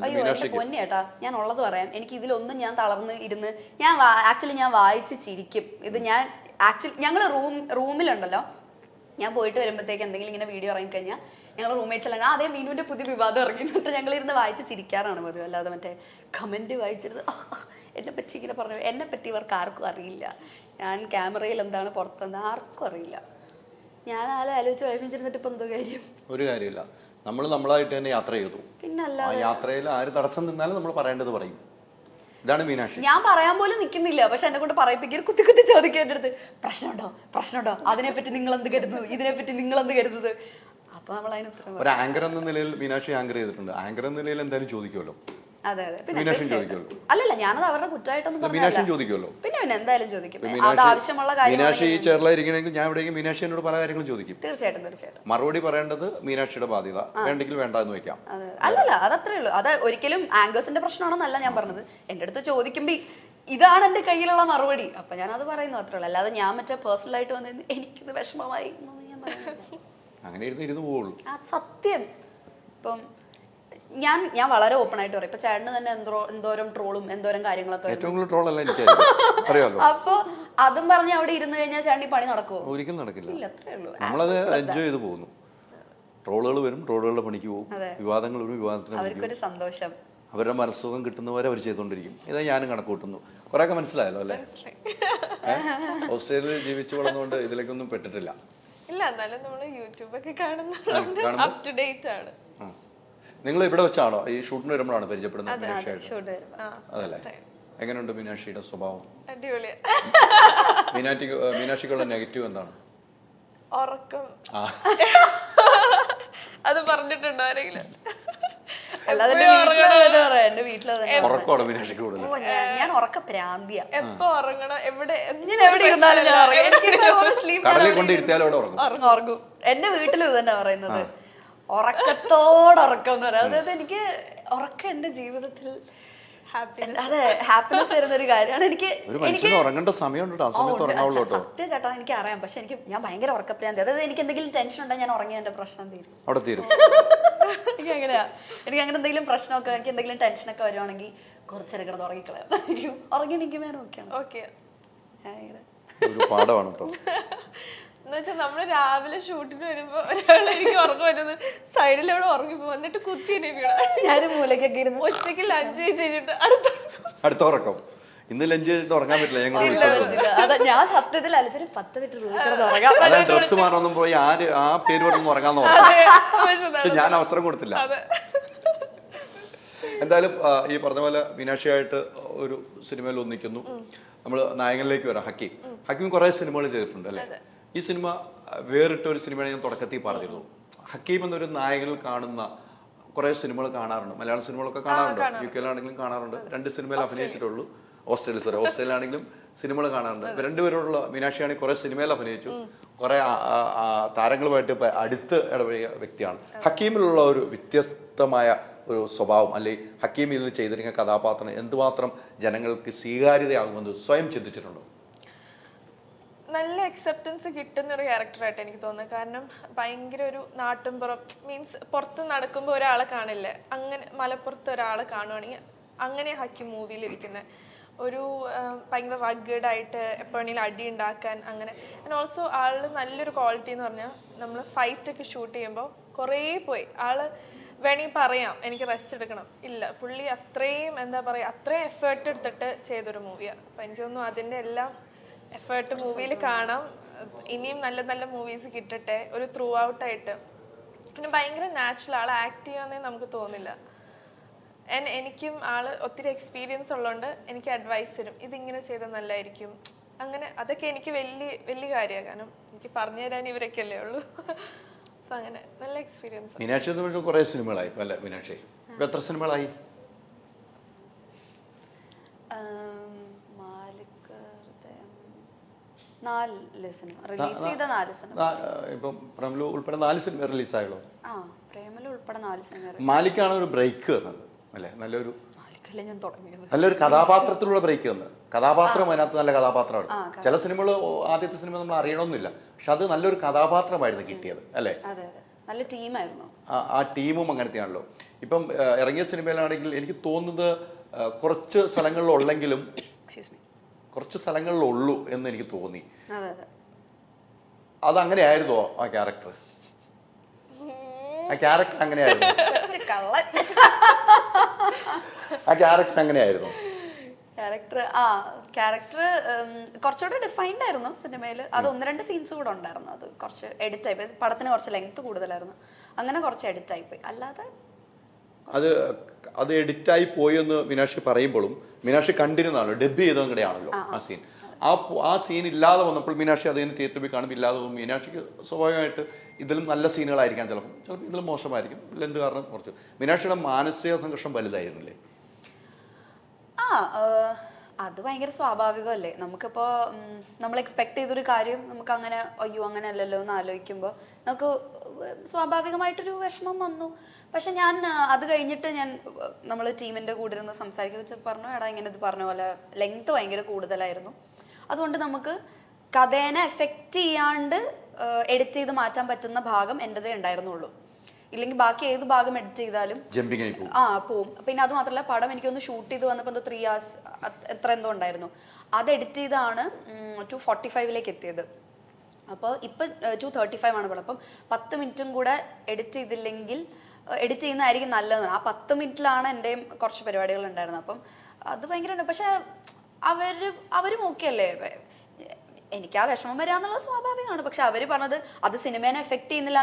പൊന്നി ചേട്ടാ, ഞാൻ ഉള്ളത് പറയാം. എനിക്ക് ഇതിലൊന്നും ഞാൻ തളർന്ന് ഇരുന്ന് ഞാൻ ഞാൻ വായിച്ച് ചിരിക്കും. ഇത് ഞാൻ ഞങ്ങള് റൂമിലുണ്ടല്ലോ, ഞാൻ പോയിട്ട് വരുമ്പോഴത്തേക്ക് എന്തെങ്കിലും ഇങ്ങനെ വീഡിയോ ഇറങ്ങിക്കഴിഞ്ഞാൽ ഞങ്ങൾ റൂംമേറ്റ്സ് എല്ലാം അതേ മീനുവിന്റെ പുതിയ വിവാദം ഇറങ്ങിയിട്ട് ഞങ്ങളിരുന്ന് വായിച്ച് ചിരിക്കാറാണ് പതിവ്. അല്ലാതെ മറ്റേ കമന്റ് വായിച്ചിരുന്നത് എന്നെ പറ്റി ഇങ്ങനെ പറഞ്ഞു. എന്നെ പറ്റി ഇവർക്ക് ആർക്കും അറിയില്ല. ഞാൻ ക്യാമറയിൽ എന്താണ് പുറത്തെന്ന് ആർക്കും അറിയില്ല. ഞാൻ ആലോചിച്ച് വഴപ്പിച്ചിരുന്നിട്ട് ഇപ്പൊ എന്തോ കാര്യം? ഒരു കാര്യമില്ല. നമ്മൾ നമ്മളായിട്ട് തന്നെ യാത്ര ചെയ്തു. പിന്നല്ല, ആ യാത്രയിൽ ആര് തടസ്സം നിന്നാലും നമ്മൾ പറയേണ്ടത് പറയും. ഇതാണ് മീനാക്ഷി. ഞാൻ പറയാൻ പോലും നിൽക്കുന്നില്ല, പക്ഷെ എന്നെ കൊണ്ട് പറയിപ്പിക്കരുത്. കുത്തി ചോദിക്കുക എൻ്റെ അടുത്ത്, പ്രശ്നമുണ്ടോ അതിനെപ്പറ്റി നിങ്ങൾ എന്ത് കരുതുന്നു, ഇതിനെപ്പറ്റി നിങ്ങൾ എന്ത് കരുതുന്നത്? അപ്പൊ നമ്മൾ അതിന് ഒരു ആങ്കർ എന്ന നിലയിൽ മീനാക്ഷി ആങ്കർ ചെയ്തിട്ടുണ്ട്. ആങ്കർ എന്ന നിലയിൽ എന്തായാലും ചോദിക്കുമല്ലോ. അതെ അതെ പിന്നെ മീനാക്ഷിയും തീർച്ചയായിട്ടും. ചോദിക്കുമല്ലോ. അല്ലല്ല ഞാനത് അവരുടെ കുറ്റമായിട്ടൊന്നും പറഞ്ഞല്ല. മീനാക്ഷിയും ചോദിക്കുമല്ലോ. പിന്നെ എന്തായാലും ചോദിക്കും. അത് മീനാക്ഷി ആവശ്യമുള്ള മീനാക്ഷി ഈ കാര്യം ചെയറിലായിരിക്കണമെങ്കിൽ ഞാൻ എവിടെയെങ്കിലും മീനാക്ഷി എന്നോട് പല കാര്യങ്ങളും ചോദിക്കും. തീർച്ചയായിട്ടും മറുപടി പറയേണ്ടത് മീനാക്ഷിയുടെ ബാധ്യത, വേണ്ടെങ്കിൽ വേണ്ട എന്ന് വെക്കാം. അതെ. അല്ലല്ല അതത്രേ ഉള്ളൂ. അത് ഒരിക്കലും ആങ്കേഴ്സിന്റെ പ്രശ്നമാണെന്നല്ല ഞാൻ പറഞ്ഞത്. എൻ്റെ അടുത്ത് ചോദിക്കുമ്പോ ഇതാണ് എൻ്റെ കയ്യിലുള്ള മറുപടി, അപ്പൊ ഞാൻ അത് പറയുന്നു അത്രേ ഉള്ളൂ. അല്ലാതെ ഞാൻ മറ്റേ പേഴ്സണൽ ആയിട്ട് വന്ന് എനിക്കിത് വിഷമമായി എന്നൊന്നും ഞാൻ പറയുന്നില്ല. അങ്ങനെ ഇരുന്ന് പോവുള്ളൂ. സത്യം. ഇപ്പം ഞാൻ വളരെ ഓപ്പൺ ആയിട്ട് പറയും. ഇപ്പൊ ചേട്ടന് തന്നെ എന്തോരം ട്രോളും എന്തോരം കാര്യങ്ങളൊക്കെ ഏറ്റവും കൂടുതൽ ട്രോൾ അല്ല എനിക്ക് അറിയാമല്ലോ. അപ്പൊ അതും പറഞ്ഞ് അവിടെ ഇരുന്ന് കഴിഞ്ഞാൽ ചേട്ടൻ പണി നടക്കുമോ? ഒരിക്കലും നടക്കില്ല. ഇല്ല, അത്രേ ഉള്ളൂ. നമ്മളത് എൻജോയ് ചെയ്ത് പോകുന്നു. ട്രോളുകൾ വരും, ട്രോളുകളുടെ പണിക്ക് പോകും. വിവാദങ്ങൾ വരും, വിവാദത്തിന് അവർക്കൊരു സന്തോഷം. അവരുടെ മനസ്സുഖം കിട്ടുന്നവരെ അവർ ചെയ്തുകൊണ്ടിരിക്കും. ഇതാ ഞാനും കണക്ക് കൂട്ടുന്നു. കുറെയൊക്കെ മനസ്സിലായല്ലോ അല്ലേ? ഓസ്ട്രേലിയയിൽ ജീവിച്ചു വളർന്നുകൊണ്ട് ഇതിലേക്കൊന്നും പെട്ടിട്ടില്ല. ഇല്ല, എന്നാലും നമ്മള് യൂട്യൂബൊക്കെ കാണുന്നതുകൊണ്ട് അപ് ടു ഡേറ്റ് ആണ്. നിങ്ങൾ ഇവിടെ വെച്ചാണോ ഈ ഷൂട്ടിന് വരുമ്പോഴാണ് പരിചയപ്പെടുന്നത് മീനാക്ഷിയായിട്ട്? ഷൂട്ട് വരുമ്പോ അതല്ലേ? എങ്ങനെയുണ്ട് മീനാക്ഷിയുടെ സ്വഭാവം? അടിപൊളിയാ. മീനാക്ഷിക്കുള്ള നെഗറ്റീവ് എന്താണ്? ഉറക്കം. അത് പറഞ്ഞിട്ടുണ്ടോ ആരെങ്കിലും? അല്ലാതെ എന്റെ വീട്ടില് ഉറക്കമാണ് മീനാക്ഷിക്ക് കൂടുതൽ. ഞാൻ ഉറക്ക പ്രാന്തിയ. എപ്പോ ഉറങ്ങണം, എവിടെ ഞാൻ എവിടെ ഇരുന്നാലും ഞാൻ ഉറങ്ങും. കടലിൽ കൊണ്ട് ഇരുത്തിയാലും അവിടെ ഉറങ്ങും. ഉറങ്ങും. എന്റെ വീട്ടിൽ ഇത് തന്നെ പറയുന്നത്, ഉറക്കത്തോടുറക്കം എന്ന് പറയാം. അതായത് എനിക്ക് ഉറക്കം എന്റെ ജീവിതത്തിൽ അതെ ഹാപ്പിനെസ് തരുന്ന ഒരു കാര്യമാണ്. എനിക്ക് ഒരു മനുഷ്യന് ഉറങ്ങേണ്ട സമയമുണ്ട്, ആ സമയത്ത് ഉറങ്ങാവുള്ളൂ കേട്ടോ. സത്യം ചേട്ടാ, എനിക്ക് അറിയാം. പക്ഷെ ഞാൻ ഭയങ്കര ഉറക്കപ്രാന്തി. അതായത് എനിക്ക് എന്തെങ്കിലും ടെൻഷൻ ഉണ്ടെങ്കിൽ ഞാൻ ഉറങ്ങിയ എന്റെ പ്രശ്നം തീരും. അവിടെ തീരും. എനിക്ക് അങ്ങനെയാ. എനിക്ക് അങ്ങനെ എന്തെങ്കിലും പ്രശ്നമൊക്കെ, എനിക്ക് എന്തെങ്കിലും ടെൻഷനൊക്കെ വരുവാണെങ്കിൽ കുറച്ചേരം കിടന്ന് ഉറങ്ങിക്കളയാം. ഉറങ്ങിയെനിക്ക് വേണം ഓക്കെയാണ്. ഓക്കെ. ഒരു പാഠമാണ് കേട്ടോ. എന്നുവെച്ചാൽ നമ്മള് രാവിലെ ഷൂട്ടിന് വരുമ്പോ ഒരാൾ എനിക്ക് ഉറക്കം വരുന്നത് സൈഡിലൂടെ ഉറങ്ങിപ്പോ വന്നിട്ട് കുത്തി ഞാനൊരു മൂലക്കൊക്കെ ഇരുന്ന് ഉച്ചക്ക് ലഞ്ച് കഴിച്ചിട്ട് അടുത്ത ഉറക്കം. ഇന്ന് ലഞ്ച് ചെയ്തിട്ട് ഉറങ്ങാൻ പറ്റില്ല. അതെ, ഞാൻ സത്യത്തിൽ അലച്ചൊരു 10 മിനിറ്റ് റൂമിൽ കിടന്ന് ഉറങ്ങാം. ഡ്രസ്സ് മാറൊന്നും പോയി ആ പേര് പറഞ്ഞൊന്നും ഉറങ്ങാൻ നോക്കാം. ഞാൻ അവസരം കൊടുത്തില്ല. എന്തായാലും ഈ പറഞ്ഞ പോലെ മീനാക്ഷിയായിട്ട് ഒരു സിനിമയിൽ ഒന്നിക്കുന്നു. നമ്മൾ നായകനിലേക്ക് വരാം. ഹക്കീം കുറെ സിനിമകൾ ചെയ്തിട്ടുണ്ട് അല്ലേ? ഈ സിനിമ വേറിട്ട ഒരു സിനിമയാണ്. ഞാൻ തുടക്കത്തിൽ പറഞ്ഞിരുന്നു. ഹക്കീം എന്നൊരു നായകനിൽ കാണുന്ന കുറെ സിനിമകൾ കാണാറുണ്ട്. മലയാള സിനിമകളൊക്കെ കാണാറുണ്ട്. UK ലാണെങ്കിലും കാണാറുണ്ട്. 2 സിനിമയിൽ അഭിനയിച്ചിട്ടുള്ളൂ. ഓസ്ട്രേലിയയിലാണെങ്കിലും സിനിമകൾ കാണാറുണ്ട്. രണ്ടുപേരോടുള്ള മീനാക്ഷിയാണെങ്കിൽ കുറെ സിനിമയിൽ അഭിനയിച്ചു. കുറെ താരങ്ങളുമായിട്ട് അടുത്ത് ഇടപഴകിയ വ്യക്തിയാണ്. ഹക്കീമിലുള്ള ഒരു വ്യത്യസ്തമായ ഒരു സ്വഭാവം, അല്ലെങ്കിൽ ഹക്കീം ഇതിൽ ചെയ്തിരിക്കുന്ന കഥാപാത്രം എന്തുമാത്രം ജനങ്ങൾക്ക് സ്വീകാര്യതയാകുമെന്ന് സ്വയം ചിന്തിച്ചിട്ടുണ്ടോ? നല്ല അക്സെപ്റ്റൻസ് കിട്ടുന്ന ഒരു ക്യാരക്ടറായിട്ട് എനിക്ക് തോന്നുന്നത്. കാരണം ഭയങ്കര ഒരു നാട്ടിൻപുറം മീൻസ് പുറത്ത് നടക്കുമ്പോൾ ഒരാളെ കാണില്ലേ, അങ്ങനെ മലപ്പുറത്ത് ഒരാളെ കാണുവാണെങ്കിൽ അങ്ങനെ ഹക്കീം മൂവിയിലിരിക്കുന്നത് ഒരു ഭയങ്കര റഗ്ഗഡായിട്ട് എപ്പോഴെങ്കിലും അടി ഉണ്ടാക്കാൻ അങ്ങനെ. ആൻഡ് ഓൾസോ ആള് നല്ലൊരു ക്വാളിറ്റി എന്ന് പറഞ്ഞാൽ നമ്മൾ ഫൈറ്റൊക്കെ ഷൂട്ട് ചെയ്യുമ്പോൾ കുറേ പോയി ആള് വേണമെങ്കിൽ പറയാം എനിക്ക് റെസ്റ്റ് എടുക്കണം, ഇല്ല പുള്ളി അത്രയും എന്താ പറയുക അത്രയും എഫേർട്ട് എടുത്തിട്ട് ചെയ്തൊരു മൂവിയാണ്. അപ്പം എനിക്ക് തോന്നുന്നു അതിൻ്റെ എല്ലാം എഫേർട്ട് മൂവിയിൽ കാണാം. ഇനിയും നല്ല നല്ല മൂവീസ് കിട്ടട്ടെ ഒരു ത്രൂ ഔട്ടായിട്ട്. പിന്നെ ഭയങ്കര നാച്ചുറൽ, ആൾ ആക്ട് ചെയ്യാന്നേ നമുക്ക് തോന്നില്ല. എനിക്കും ആള് ഒത്തിരി എക്സ്പീരിയൻസ് ഉള്ളതുകൊണ്ട് എനിക്ക് അഡ്വൈസ് തരും, ഇതിങ്ങനെ ചെയ്താൽ നല്ലതായിരിക്കും അങ്ങനെ. അതൊക്കെ എനിക്ക് വലിയ വലിയ കാര്യമാണ്. കാരണം എനിക്ക് പറഞ്ഞു തരാൻ ഇവരൊക്കെ അല്ലേ ഉള്ളൂ. അപ്പം അങ്ങനെ നല്ല എക്സ്പീരിയൻസ്. മീനാക്ഷി കുറേ സിനിമകളായി അല്ലേ? മീനാക്ഷി എത്ര സിനിമകളായി? റിലീസ് ചെയ്ത 4 സിനിമ. ഇപ്പം പ്രേമലു ഉൾപ്പെടെ 4 സിനിമ റിലീസായുള്ളൂ. പ്രേമലു ഉൾപ്പെടെ 4 സിനിമ. മാലിക്കാണ് ഒരു ബ്രേക്ക് വന്നത് അല്ലേ? നല്ലൊരു ഞാൻ തുടങ്ങിയത് നല്ലൊരു കഥാപാത്രത്തിലുള്ള ബ്രേക്ക് വന്നത്. കഥാപാത്രം അതിനകത്ത് നല്ല കഥാപാത്രമാണ്. ചില സിനിമകൾ ആദ്യത്തെ സിനിമ നമ്മൾ അറിയണമെന്നില്ല, പക്ഷെ അത് നല്ലൊരു കഥാപാത്രമായിരുന്നു കിട്ടിയത് അല്ലേ? നല്ല ടീമായിരുന്നു. ആ ടീമും അങ്ങനത്തെയാണല്ലോ. ഇപ്പം ഇറങ്ങിയ സിനിമയിലാണെങ്കിൽ എനിക്ക് തോന്നുന്നത് കുറച്ച് സ്ഥലങ്ങളിലുള്ളെങ്കിലും കുറച്ച് സ്ഥലങ്ങളിലുള്ളൂ എന്ന് എനിക്ക് തോന്നി. അതങ്ങനെയായിരുന്നോ ആ ക്യാരക്ടർ? ആ ക്യാരക്ടർ അങ്ങനെയായിരുന്നു. ആ ക്യാരക്ടർ അങ്ങനെയായിരുന്നു. ക്യാരക്ടർ കുറച്ചുകൂടെ ഡിഫൈൻഡ് ആയിരുന്നു സിനിമയിൽ. അത് 1-2 സീൻസ് കൂടെ ഉണ്ടായിരുന്നു. അത് കുറച്ച് എഡിറ്റ് ആയിപ്പോയി. പടത്തിന് കുറച്ച് ലെങ്ത് കൂടുതലായിരുന്നു, അങ്ങനെ കുറച്ച് എഡിറ്റ് ആയിപ്പോയി. അല്ലാതെ അത് എഡിറ്റായി പോയി എന്ന് മീനാക്ഷി പറയുമ്പോഴും മീനാക്ഷി കണ്ടിരുന്നാണല്ലോ, ഡബ് ചെയ്തങ്ങടെയാണല്ലോ ആ സീൻ. ആ സീൻ ഇല്ലാതെ വന്നപ്പോൾ മീനാക്ഷി അതിന് തിയേറ്ററിൽ പോയി കാണുമ്പോൾ ഇല്ലാതെ പോകും. മീനാക്ഷിക്ക് സ്വാഭാവികമായിട്ട് ഇതിലും നല്ല സീനുകളായിരിക്കാം, ചിലപ്പോൾ ഇതിലും മോശമായിരിക്കും. ലെന്ത് കാരണം കുറച്ച്. മീനാക്ഷിയുടെ മാനസിക സംഘർഷം വലുതായിരുന്നില്ലേ? അത് ഭയങ്കര സ്വാഭാവികമല്ലേ. നമുക്കിപ്പോൾ നമ്മൾ എക്സ്പെക്ട് ചെയ്തൊരു കാര്യം നമുക്ക് അങ്ങനെ അയ്യോ അങ്ങനെ അല്ലല്ലോ എന്ന് ആലോചിക്കുമ്പോൾ നമുക്ക് സ്വാഭാവികമായിട്ടൊരു വിഷമം വന്നു. പക്ഷെ ഞാൻ അത് കഴിഞ്ഞിട്ട് നമ്മൾ ടീമിൻ്റെ കൂടെ ഇരുന്ന് സംസാരിക്കുക പറഞ്ഞു, എടാ ഇങ്ങനെ ഇത് പറഞ്ഞ പോലെ ലെങ്ത് ഭയങ്കര കൂടുതലായിരുന്നു, അതുകൊണ്ട് നമുക്ക് കഥേനെ എഫക്റ്റ് ചെയ്യാണ്ട് എഡിറ്റ് ചെയ്ത് മാറ്റാൻ പറ്റുന്ന ഭാഗം എൻ്റെതേ ഉണ്ടായിരുന്നുള്ളൂ. ഇല്ലെങ്കിൽ ബാക്കി ഏത് ഭാഗം എഡിറ്റ് ചെയ്താലും പോവും. പിന്നെ അത് മാത്രമല്ല പടം എനിക്കൊന്ന് ഷൂട്ട് ചെയ്ത് വന്നപ്പോൾ എന്തോ 3 hours എത്ര എന്തോ ഉണ്ടായിരുന്നു. അത് എഡിറ്റ് ചെയ്താണ് 2:45 എത്തിയത്. അപ്പോൾ ഇപ്പം 2:35 ആണ് പടം. അപ്പം 10 മിനിറ്റും കൂടെ എഡിറ്റ് ചെയ്തില്ലെങ്കിൽ എഡിറ്റ് ചെയ്യുന്നതായിരിക്കും നല്ലതെന്ന്. ആ 10 മിനിറ്റിലാണ് എൻ്റെയും കുറച്ച് പരിപാടികൾ ഉണ്ടായിരുന്നത്. അപ്പം അത് ഭയങ്കര, പക്ഷെ അവരും ഓക്കെ അല്ലേ. എനിക്ക് ആ വിഷമം വരാന്നുള്ളത് സ്വാഭാവികമാണ്. പക്ഷെ അവർ പറഞ്ഞത് അത് സിനിമേനെ എഫക്ട് ചെയ്യുന്നില്ല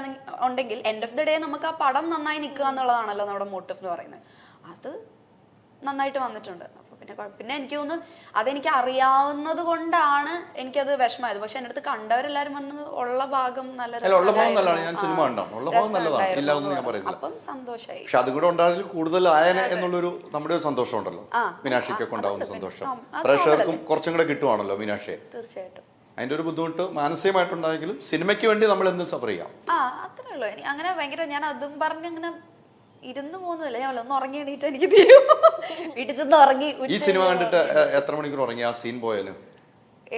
ഉണ്ടെങ്കിൽ എൻഡ് ഓഫ് ദി ഡേ നമുക്ക് ആ പടം നന്നായി നിൽക്കുക എന്നുള്ളതാണല്ലോ നമ്മുടെ മോട്ടീവ് എന്ന് പറയുന്നത്. അത് നന്നായിട്ട് വന്നിട്ടുണ്ട്. അപ്പോൾ പിന്നെ എനിക്ക് തോന്നുന്നു അതെനിക്ക് അറിയാവുന്നത് കൊണ്ടാണ് എനിക്കത് വിഷമമായത്. പക്ഷെ എൻ്റെ അടുത്ത് കണ്ടവരെല്ലാരും പറഞ്ഞത് ഉള്ള ഭാഗം നല്ല അപ്പം സന്തോഷമായി. പക്ഷെ അതുകൂടെ ഉണ്ടായാലും കൂടുതൽ ആയനെ എന്നുള്ളൊരു നമ്മുടെ ഒരു സന്തോഷം ഉണ്ടല്ലോ, മീനാക്ഷിക്കൊക്കെ ഉണ്ടാവുന്ന സന്തോഷം പ്രേക്ഷകർക്കും കുറച്ചും കൂടെ കിട്ടുവാണല്ലോ മീനാക്ഷിയെ. തീർച്ചയായിട്ടും അതിന്റെ ഒരു ബുദ്ധിമുട്ട് മാനസികമായിട്ടുണ്ടെങ്കിലും സിനിമയ്ക്ക് വേണ്ടി നമ്മൾ എന്തും സഫർ ചെയ്യാം. അത്രേ ഉള്ളൂ. അങ്ങനെ ഭയങ്കര ഞാൻ അതും പറഞ്ഞ് അങ്ങനെ ഇരുന്ന് പോകുന്നില്ല. ഞാൻ ഒന്ന് ഉറങ്ങി എണീറ്റ് എനിക്ക് തീരും. വീട്ടിൽ ചെന്ന് ഉറങ്ങി. ഈ സിനിമ കണ്ടിട്ട് എത്ര മണിക്കൂർ ഉറങ്ങി? ആ സീൻ പോയാലും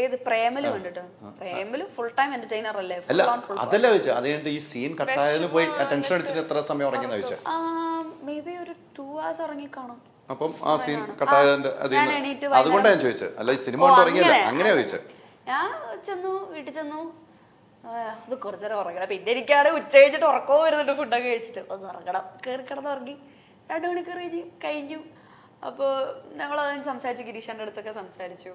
ഏത് പ്രേമല് കണ്ടിട്ട്? പ്രേമല് ഫുൾ ടൈം എന്റർടൈനർ അല്ലേ. അല്ല അതല്ല ചോദിച്ചത്. അത് കഴിഞ്ഞിട്ട് ഈ സീൻ കട്ടായാലും പോയി ടെൻഷൻ അടിച്ചിട്ട് എത്ര സമയം ഉറങ്ങിയെന്ന് ചോദിച്ചത്? മേ ബി ഒരു 2 hours ഉറങ്ങി കാണും. അപ്പം ആ സീൻ കട്ടായതിന്റെ അതുകൊണ്ടാണ് ഞാൻ ചോദിച്ചത്. അല്ല ഈ സിനിമ കൊണ്ട് ഉറങ്ങിയല്ല, അങ്ങനെയാ ചോദിച്ചത്. ഞാൻ വീട്ടിൽ ചെന്നു അത് കുറച്ചേരം ഉറങ്ങണം. പിന്നെ എനിക്കാണ് ഉച്ച കഴിഞ്ഞിട്ട് ഉറക്കവും വരുന്നുണ്ട്. ഫുഡൊക്കെ കഴിച്ചിട്ട് ഒന്ന് ഉറങ്ങണം. കയറി കിടന്ന് ഉറങ്ങി 2 മണിക്കൂർ കഴിഞ്ഞു. അപ്പോൾ ഞങ്ങൾ അതിന് സംസാരിച്ചു. ഗിരീഷൻ്റെ അടുത്തൊക്കെ സംസാരിച്ചു,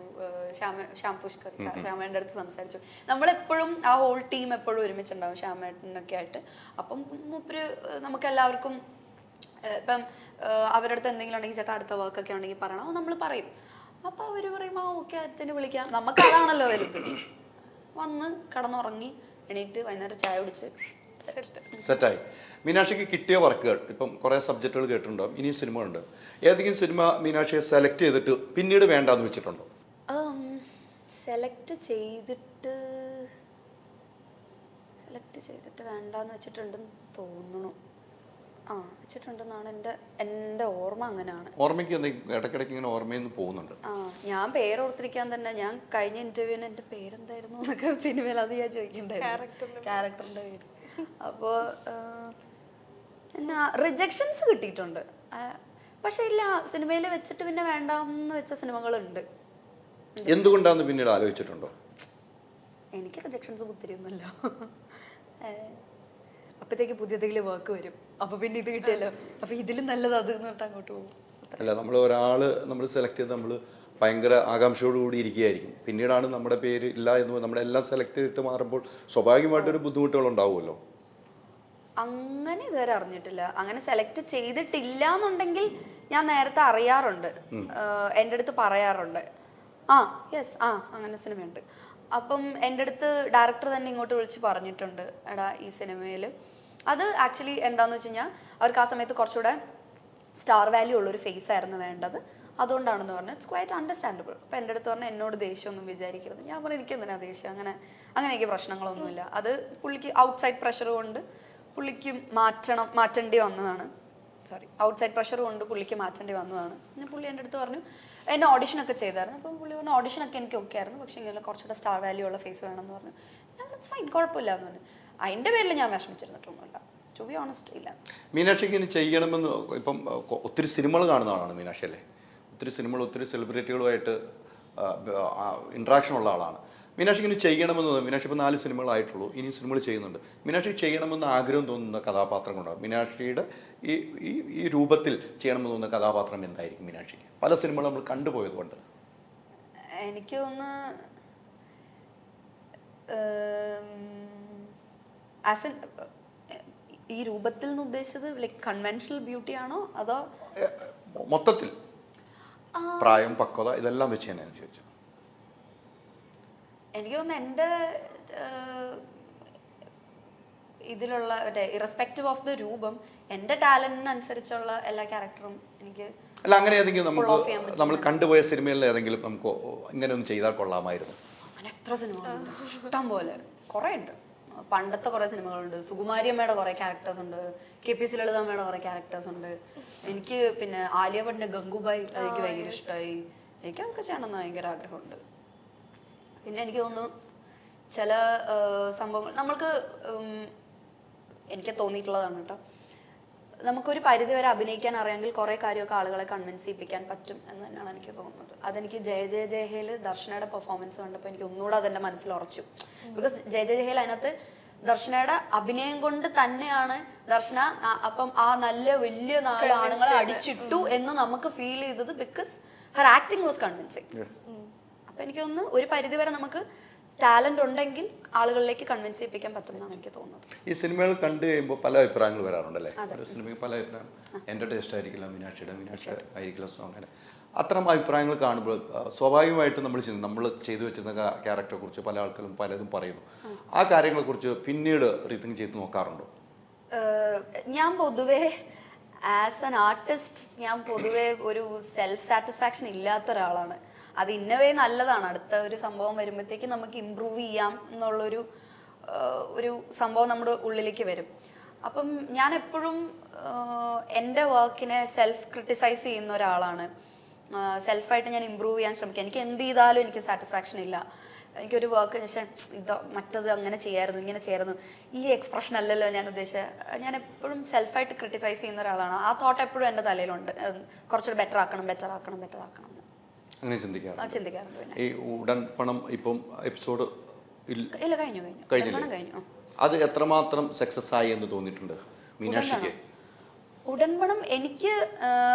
ശ്യാമേൻ്റെ അടുത്ത് സംസാരിച്ചു. നമ്മളെപ്പോഴും ആ ഹോൾ ടീം എപ്പോഴും ഒരുമിച്ചുണ്ടാവും ശ്യാമേട്ടനൊക്കെ ആയിട്ട്. അപ്പം മൂപ്പര് നമുക്കെല്ലാവർക്കും ഇപ്പം അവരുടെ അടുത്ത് എന്തെങ്കിലും ഉണ്ടെങ്കിൽ ചേട്ടാ അടുത്ത വർക്കൊക്കെ ഉണ്ടെങ്കിൽ പറയണം, അത് നമ്മൾ പറയും. അപ്പോൾ അവർ പറയും ഓക്കെ അതിന് വിളിക്കാം. നമുക്ക് അതാണല്ലോ വലുത്. വന്ന് കടന്നുറങ്ങി എണീറ്റ് വൈകുന്നേരം ചായ കുടിച്ച് സെറ്റായി. മീനാക്ഷിക്ക് കിട്ടിയ വർക്കുകൾ ഇപ്പം കുറേ സബ്ജക്റ്റുകൾ കേട്ടിട്ടുണ്ടാവും. ഇനിയും സിനിമകളുണ്ട്. ഏതെങ്കിലും സിനിമ മീനാക്ഷിയെ സെലക്ട് ചെയ്തിട്ട് പിന്നീട് വേണ്ടാന്ന് വെച്ചിട്ടുണ്ടോ? സെലക്ട് ചെയ്തിട്ട് വേണ്ടാന്ന് വെച്ചിട്ടുണ്ടെന്ന് തോന്നുന്നു. വെച്ചിട്ടുണ്ടെന്നാണ് എൻ്റെ ഓർമ്മ. അങ്ങനെയാണ്. ഓർമ്മയ്ക്ക് എന്തെങ്കിലും ഇടയ്ക്കിടയ്ക്ക് ഇങ്ങനെ ഓർമ്മയിൽ നിന്ന് പോകുന്നുണ്ട്. ഞാൻ പേരോർത്തിരിക്കാൻ തന്നെ ഞാൻ കഴിഞ്ഞ ഇന്റർവ്യൂവിന് എൻ്റെ പേരെന്തായിരുന്നു എന്നൊക്കെ സിനിമയിൽ അത് ഞാൻ ചോദിക്കണ്ടായിരുന്നു, ക്യാരക്ടറിൻ്റെ പേര്. അപ്പോൾ എന്നാ റിജക്ഷൻസ് കിട്ടിയിട്ടുണ്ട്. പക്ഷെ ഇല്ല, സിനിമയിൽ വെച്ചിട്ട് പിന്നെ വേണ്ടാന്ന് വെച്ച സിനിമകളുണ്ട്. എന്തുകൊണ്ടാന്ന് പിന്നീട് ആലോചിച്ചിട്ടുണ്ടോ? എനിക്ക് റിജക്ഷൻസ് ഒത്തിരിയൊന്നുമല്ല. അപ്പോഴത്തേക്ക് പുതിയ എന്തെങ്കിലും വർക്ക് വരും. അപ്പൊ പിന്നെ ഇത് കിട്ടിയല്ലോ, അപ്പൊ ഇതിലും നല്ലത് അത് എന്നിട്ട് അങ്ങോട്ട് പോകും. അല്ല, നമ്മൾ സെലക്ട് ചെയ്ത് നമ്മൾ ഭയങ്കര ആകാംക്ഷയോടുകൂടി ഇരിക്കുകയായിരിക്കും. പിന്നീടാണ് നമ്മുടെ പേര് ഇല്ല എന്ന് നമ്മളെല്ലാം സെലക്ട് ചെയ്തിട്ട് മാറുമ്പോൾ സ്വാഭാവികമായിട്ടൊരു ബുദ്ധിമുട്ടുകൾ ഉണ്ടാവുമല്ലോ. അങ്ങനെ ഇതുവരെ അറിഞ്ഞിട്ടില്ല. അങ്ങനെ സെലക്ട് ചെയ്തിട്ടില്ല എന്നുണ്ടെങ്കിൽ ഞാൻ നേരത്തെ അറിയാറുണ്ട്, എൻ്റെ അടുത്ത് പറയാറുണ്ട് യെസ് അങ്ങനെ സിനിമയുണ്ട്. അപ്പം എൻ്റെ അടുത്ത് ഡയറക്ടർ തന്നെ ഇങ്ങോട്ട് വിളിച്ച് പറഞ്ഞിട്ടുണ്ട്, എടാ ഈ സിനിമയിൽ അത് ആക്ച്വലി എന്താണെന്ന് വെച്ച് കഴിഞ്ഞാൽ അവർക്ക് ആ സമയത്ത് കുറച്ചുകൂടെ സ്റ്റാർ വാല്യൂ ഉള്ളൊരു ഫേസ് ആയിരുന്നു വേണ്ടത്, അതുകൊണ്ടാണെന്ന് പറഞ്ഞു. It's quite understandable. അപ്പം എൻ്റെ അടുത്ത് പറഞ്ഞാൽ എന്നോട് ദേഷ്യമൊന്നും വിചാരിക്കരുത്. ഞാൻ പറഞ്ഞു എനിക്ക് എന്തിനാ ദേഷ്യം, അങ്ങനെയൊക്കെ പ്രശ്നങ്ങളൊന്നുമില്ല. അത് പുള്ളിക്ക് ഔട്ട്സൈഡ് പ്രഷർ കൊണ്ട് പുള്ളിക്ക് മാറ്റേണ്ടി വന്നതാണ്. ഔട്ട്സൈഡ് പ്രഷർ കൊണ്ട് പുള്ളിക്ക് മാറ്റേണ്ടി വന്നതാണ്. പിന്നെ പുള്ളി എൻ്റെ അടുത്ത് പറഞ്ഞു, എന്നെ ഓഡിഷനൊക്കെ ചെയ്തായിരുന്നു. അപ്പം പുള്ളി പറഞ്ഞു ഓഡിഷനൊക്കെ എനിക്ക് ഓക്കെ ആയിരുന്നു, പക്ഷേ ഇങ്ങനെ കുറച്ചുകൂടെ സ്റ്റാർ വാല്യൂ ഉള്ള ഫേസ് വേണമെന്ന് പറഞ്ഞു. ഞാൻ ഇറ്റ്സ് ഫൈൻ, കുഴപ്പമില്ല എന്ന് പറഞ്ഞു. അതിൻ്റെ പേരിൽ ഞാൻ വിഷമിച്ചിരുന്നിട്ടൊന്നുമില്ല, ടു ബി ഓണസ്റ്റ്. ഇല്ല, മീനാക്ഷിക്ക് ഇനി ചെയ്യണമെന്ന് ഇപ്പം ഒത്തിരി സിനിമകൾ കാണുന്ന ആളാണ് മീനാക്ഷി അല്ലേ? ഒത്തിരി സിനിമകൾ, ഒത്തിരി സെലിബ്രിറ്റികളുമായിട്ട് ഇൻട്രാക്ഷൻ ഉള്ള ആളാണ്. മീനാക്ഷിക്ക് ഇനി ചെയ്യണമെന്ന്, മീനാക്ഷി ഇപ്പോൾ 4 സിനിമകളായിട്ടുള്ളൂ, ഇനി സിനിമകൾ ചെയ്യുന്നുണ്ട്. മീനാക്ഷി ചെയ്യണമെന്ന് ആഗ്രഹം തോന്നുന്ന കഥാപാത്രങ്ങളുണ്ടാകും. മീനാക്ഷിയുടെ ഈ രൂപത്തിൽ ചെയ്യണമെന്ന് തോന്നുന്ന കഥാപാത്രം എന്തായിരിക്കും മീനാക്ഷിക്ക്? പല സിനിമകൾ നമ്മൾ കണ്ടുപോയത് കൊണ്ട്. എനിക്ക് തോന്നുന്നു ഈ രൂപത്തിൽ നിന്ന് ഉദ്ദേശിച്ചത് ലൈക്ക് കൺവെൻഷണൽ ബ്യൂട്ടി ആണോ അതോ മൊത്തത്തിൽ പ്രായം, പക്വത ഇതെല്ലാം വെച്ച് ഞാൻ ചോദിച്ചു. എനിക്ക് തോന്നുന്നു എൻ്റെ ഇതിലുള്ള ഇറസ്പെക്റ്റീവ് ഓഫ് ദ രൂപം എൻ്റെ ടാലന്റിനനുസരിച്ചുള്ള എല്ലാ ക്യാരക്ടറും എനിക്ക് അല്ല അങ്ങനെ ഏതെങ്കിലും നമുക്ക് നമ്മൾ കണ്ടുപോയ സിനിമകളിൽ ഏതെങ്കിലും നമുക്ക് ഇങ്ങനെ ഒന്ന് ചെയ്താൽ കൊള്ളാമായിരുന്നു? അങ്ങനെ എത്ര സിനിമകളുണ്ട്, ഇഷ്ടം പോലെ കുറേ ഉണ്ട്. പണ്ടത്തെ കുറേ സിനിമകളുണ്ട്, സുകുമാരി അമ്മയുടെ കുറേ ക്യാരക്ടേഴ്സ് ഉണ്ട്, KPC ലളിതമ്മയുടെ കുറേ ക്യാരക്ടേഴ്സ് ഉണ്ട്. എനിക്ക് പിന്നെ ആലിയ ഭട്ടിന്റെ ഗംഗുബായി എനിക്ക് ഭയങ്കര ഇഷ്ടമായി. എനിക്ക് അതൊക്കെ ചെയ്യണമെന്ന് ഭയങ്കര ആഗ്രഹമുണ്ട്. പിന്നെ എനിക്ക് തോന്നുന്നു ചില സംഭവങ്ങൾ നമ്മൾക്ക് എനിക്ക് തോന്നിയിട്ടുള്ളതാണ് കേട്ടോ, നമുക്കൊരു പരിധി വരെ അഭിനയിക്കാൻ അറിയാമെങ്കിൽ കുറേ കാര്യമൊക്കെ ആളുകളെ കൺവിൻസ് ചെയ്യിപ്പിക്കാൻ പറ്റും എന്ന് തന്നെയാണ് എനിക്ക് തോന്നുന്നത്. അതെനിക്ക് ജയ ജയ ജയഹയിൽ ദർശനയുടെ പെർഫോമൻസ് കണ്ടപ്പോൾ എനിക്ക് ഒന്നുകൂടെ അതെൻ്റെ മനസ്സിൽ ഉറച്ചു. ബിക്കോസ് ജയ ജയ ജയഹയിൽ അതിനകത്ത് ദർശനയുടെ അഭിനയം കൊണ്ട് തന്നെയാണ് ദർശന അപ്പം ആ നല്ല വലിയ 4 ആണുങ്ങളെ അടിച്ചിട്ടു എന്ന് നമുക്ക് ഫീൽ ചെയ്തത്. Because Har acting was convincing. അപ്പൊ എനിക്ക് തോന്നുന്നു ഒരു പരിധി വരെ നമുക്ക് ടാലന്റ് ഉണ്ടെങ്കിൽ ആളുകളിലേക്ക് കൺവിൻസ് ചെയ്യിപ്പിക്കാൻ പറ്റുമെന്നാണ് എനിക്ക് തോന്നുന്നത്. ഈ സിനിമകൾ കണ്ടു കഴിയുമ്പോൾ പല അഭിപ്രായങ്ങൾ വരാറുണ്ടല്ലേ? ഒരു സിനിമയ്ക്ക് പല അഭിപ്രായം, എൻ്റെ ടേസ്റ്റ് ആയിരിക്കില്ല മീനാക്ഷിയുടെ ആയിരിക്കില്ല സോങ്ങയുടെ, അത്തരം അഭിപ്രായങ്ങൾ കാണുമ്പോൾ സ്വാഭാവികമായിട്ടും നമ്മൾ ചെയ്തു വെച്ചിരുന്ന ക്യാരക്ടറെ കുറിച്ച് പല ആൾക്കാരും പലതും പറയുന്നു. ആ കാര്യങ്ങളെ കുറിച്ച് പിന്നീട് റീതിങ്ക് ചെയ്ത് നോക്കാറുണ്ടോ? ഞാൻ പൊതുവേ ആസ് ആൻ ആർട്ടിസ്റ്റ് ഞാൻ പൊതുവേ ഒരു സെൽഫ് സാറ്റിസ്ഫാക്ഷൻ ഇല്ലാത്ത ഒരാളാണ്. അത് ഇന്നവേ നല്ലതാണ്, അടുത്ത ഒരു സംഭവം വരുമ്പോഴത്തേക്ക് നമുക്ക് ഇമ്പ്രൂവ് ചെയ്യാം എന്നുള്ളൊരു ഒരു സംഭവം നമ്മുടെ ഉള്ളിലേക്ക് വരും. അപ്പം ഞാൻ എപ്പോഴും എൻ്റെ വർക്കിനെ സെൽഫ് ക്രിട്ടിസൈസ് ചെയ്യുന്ന ഒരാളാണ്. സെൽഫായിട്ട് ഞാൻ ഇമ്പ്രൂവ് ചെയ്യാൻ ശ്രമിക്കുക. എനിക്ക് എന്ത് ചെയ്താലും എനിക്ക് സാറ്റിസ്ഫാക്ഷൻ ഇല്ല. എനിക്കൊരു വർക്ക് വെച്ചാൽ ഇതോ മറ്റത് അങ്ങനെ ചെയ്യായിരുന്നു ഇങ്ങനെ ചെയ്യായിരുന്നു, ഈ എക്സ്പ്രഷൻ അല്ലല്ലോ ഞാൻ ഉദ്ദേശിച്ചത്. ഞാൻ എപ്പോഴും സെൽഫായിട്ട് ക്രിട്ടിസൈസ് ചെയ്യുന്ന ഒരാളാണ്. ആ തോട്ട് എപ്പോഴും എൻ്റെ തലയിലുണ്ട്, കുറച്ചുകൂടി ബെറ്റർ ആക്കണം. അങ്ങനെ ചിന്തിക്കാറുണ്ട്. ചിന്തിക്കാറുണ്ട്. ഈ ഉടൻ പണം ഇപ്പം എപ്പിസോഡ് ഇല്ല കഴിഞ്ഞു. അത് എത്രമാത്രം സക്സസ് ആയി എന്ന് തോന്നിയിട്ടുണ്ട് മീനാക്ഷിക്ക്? ഉടൻപണം എനിക്ക്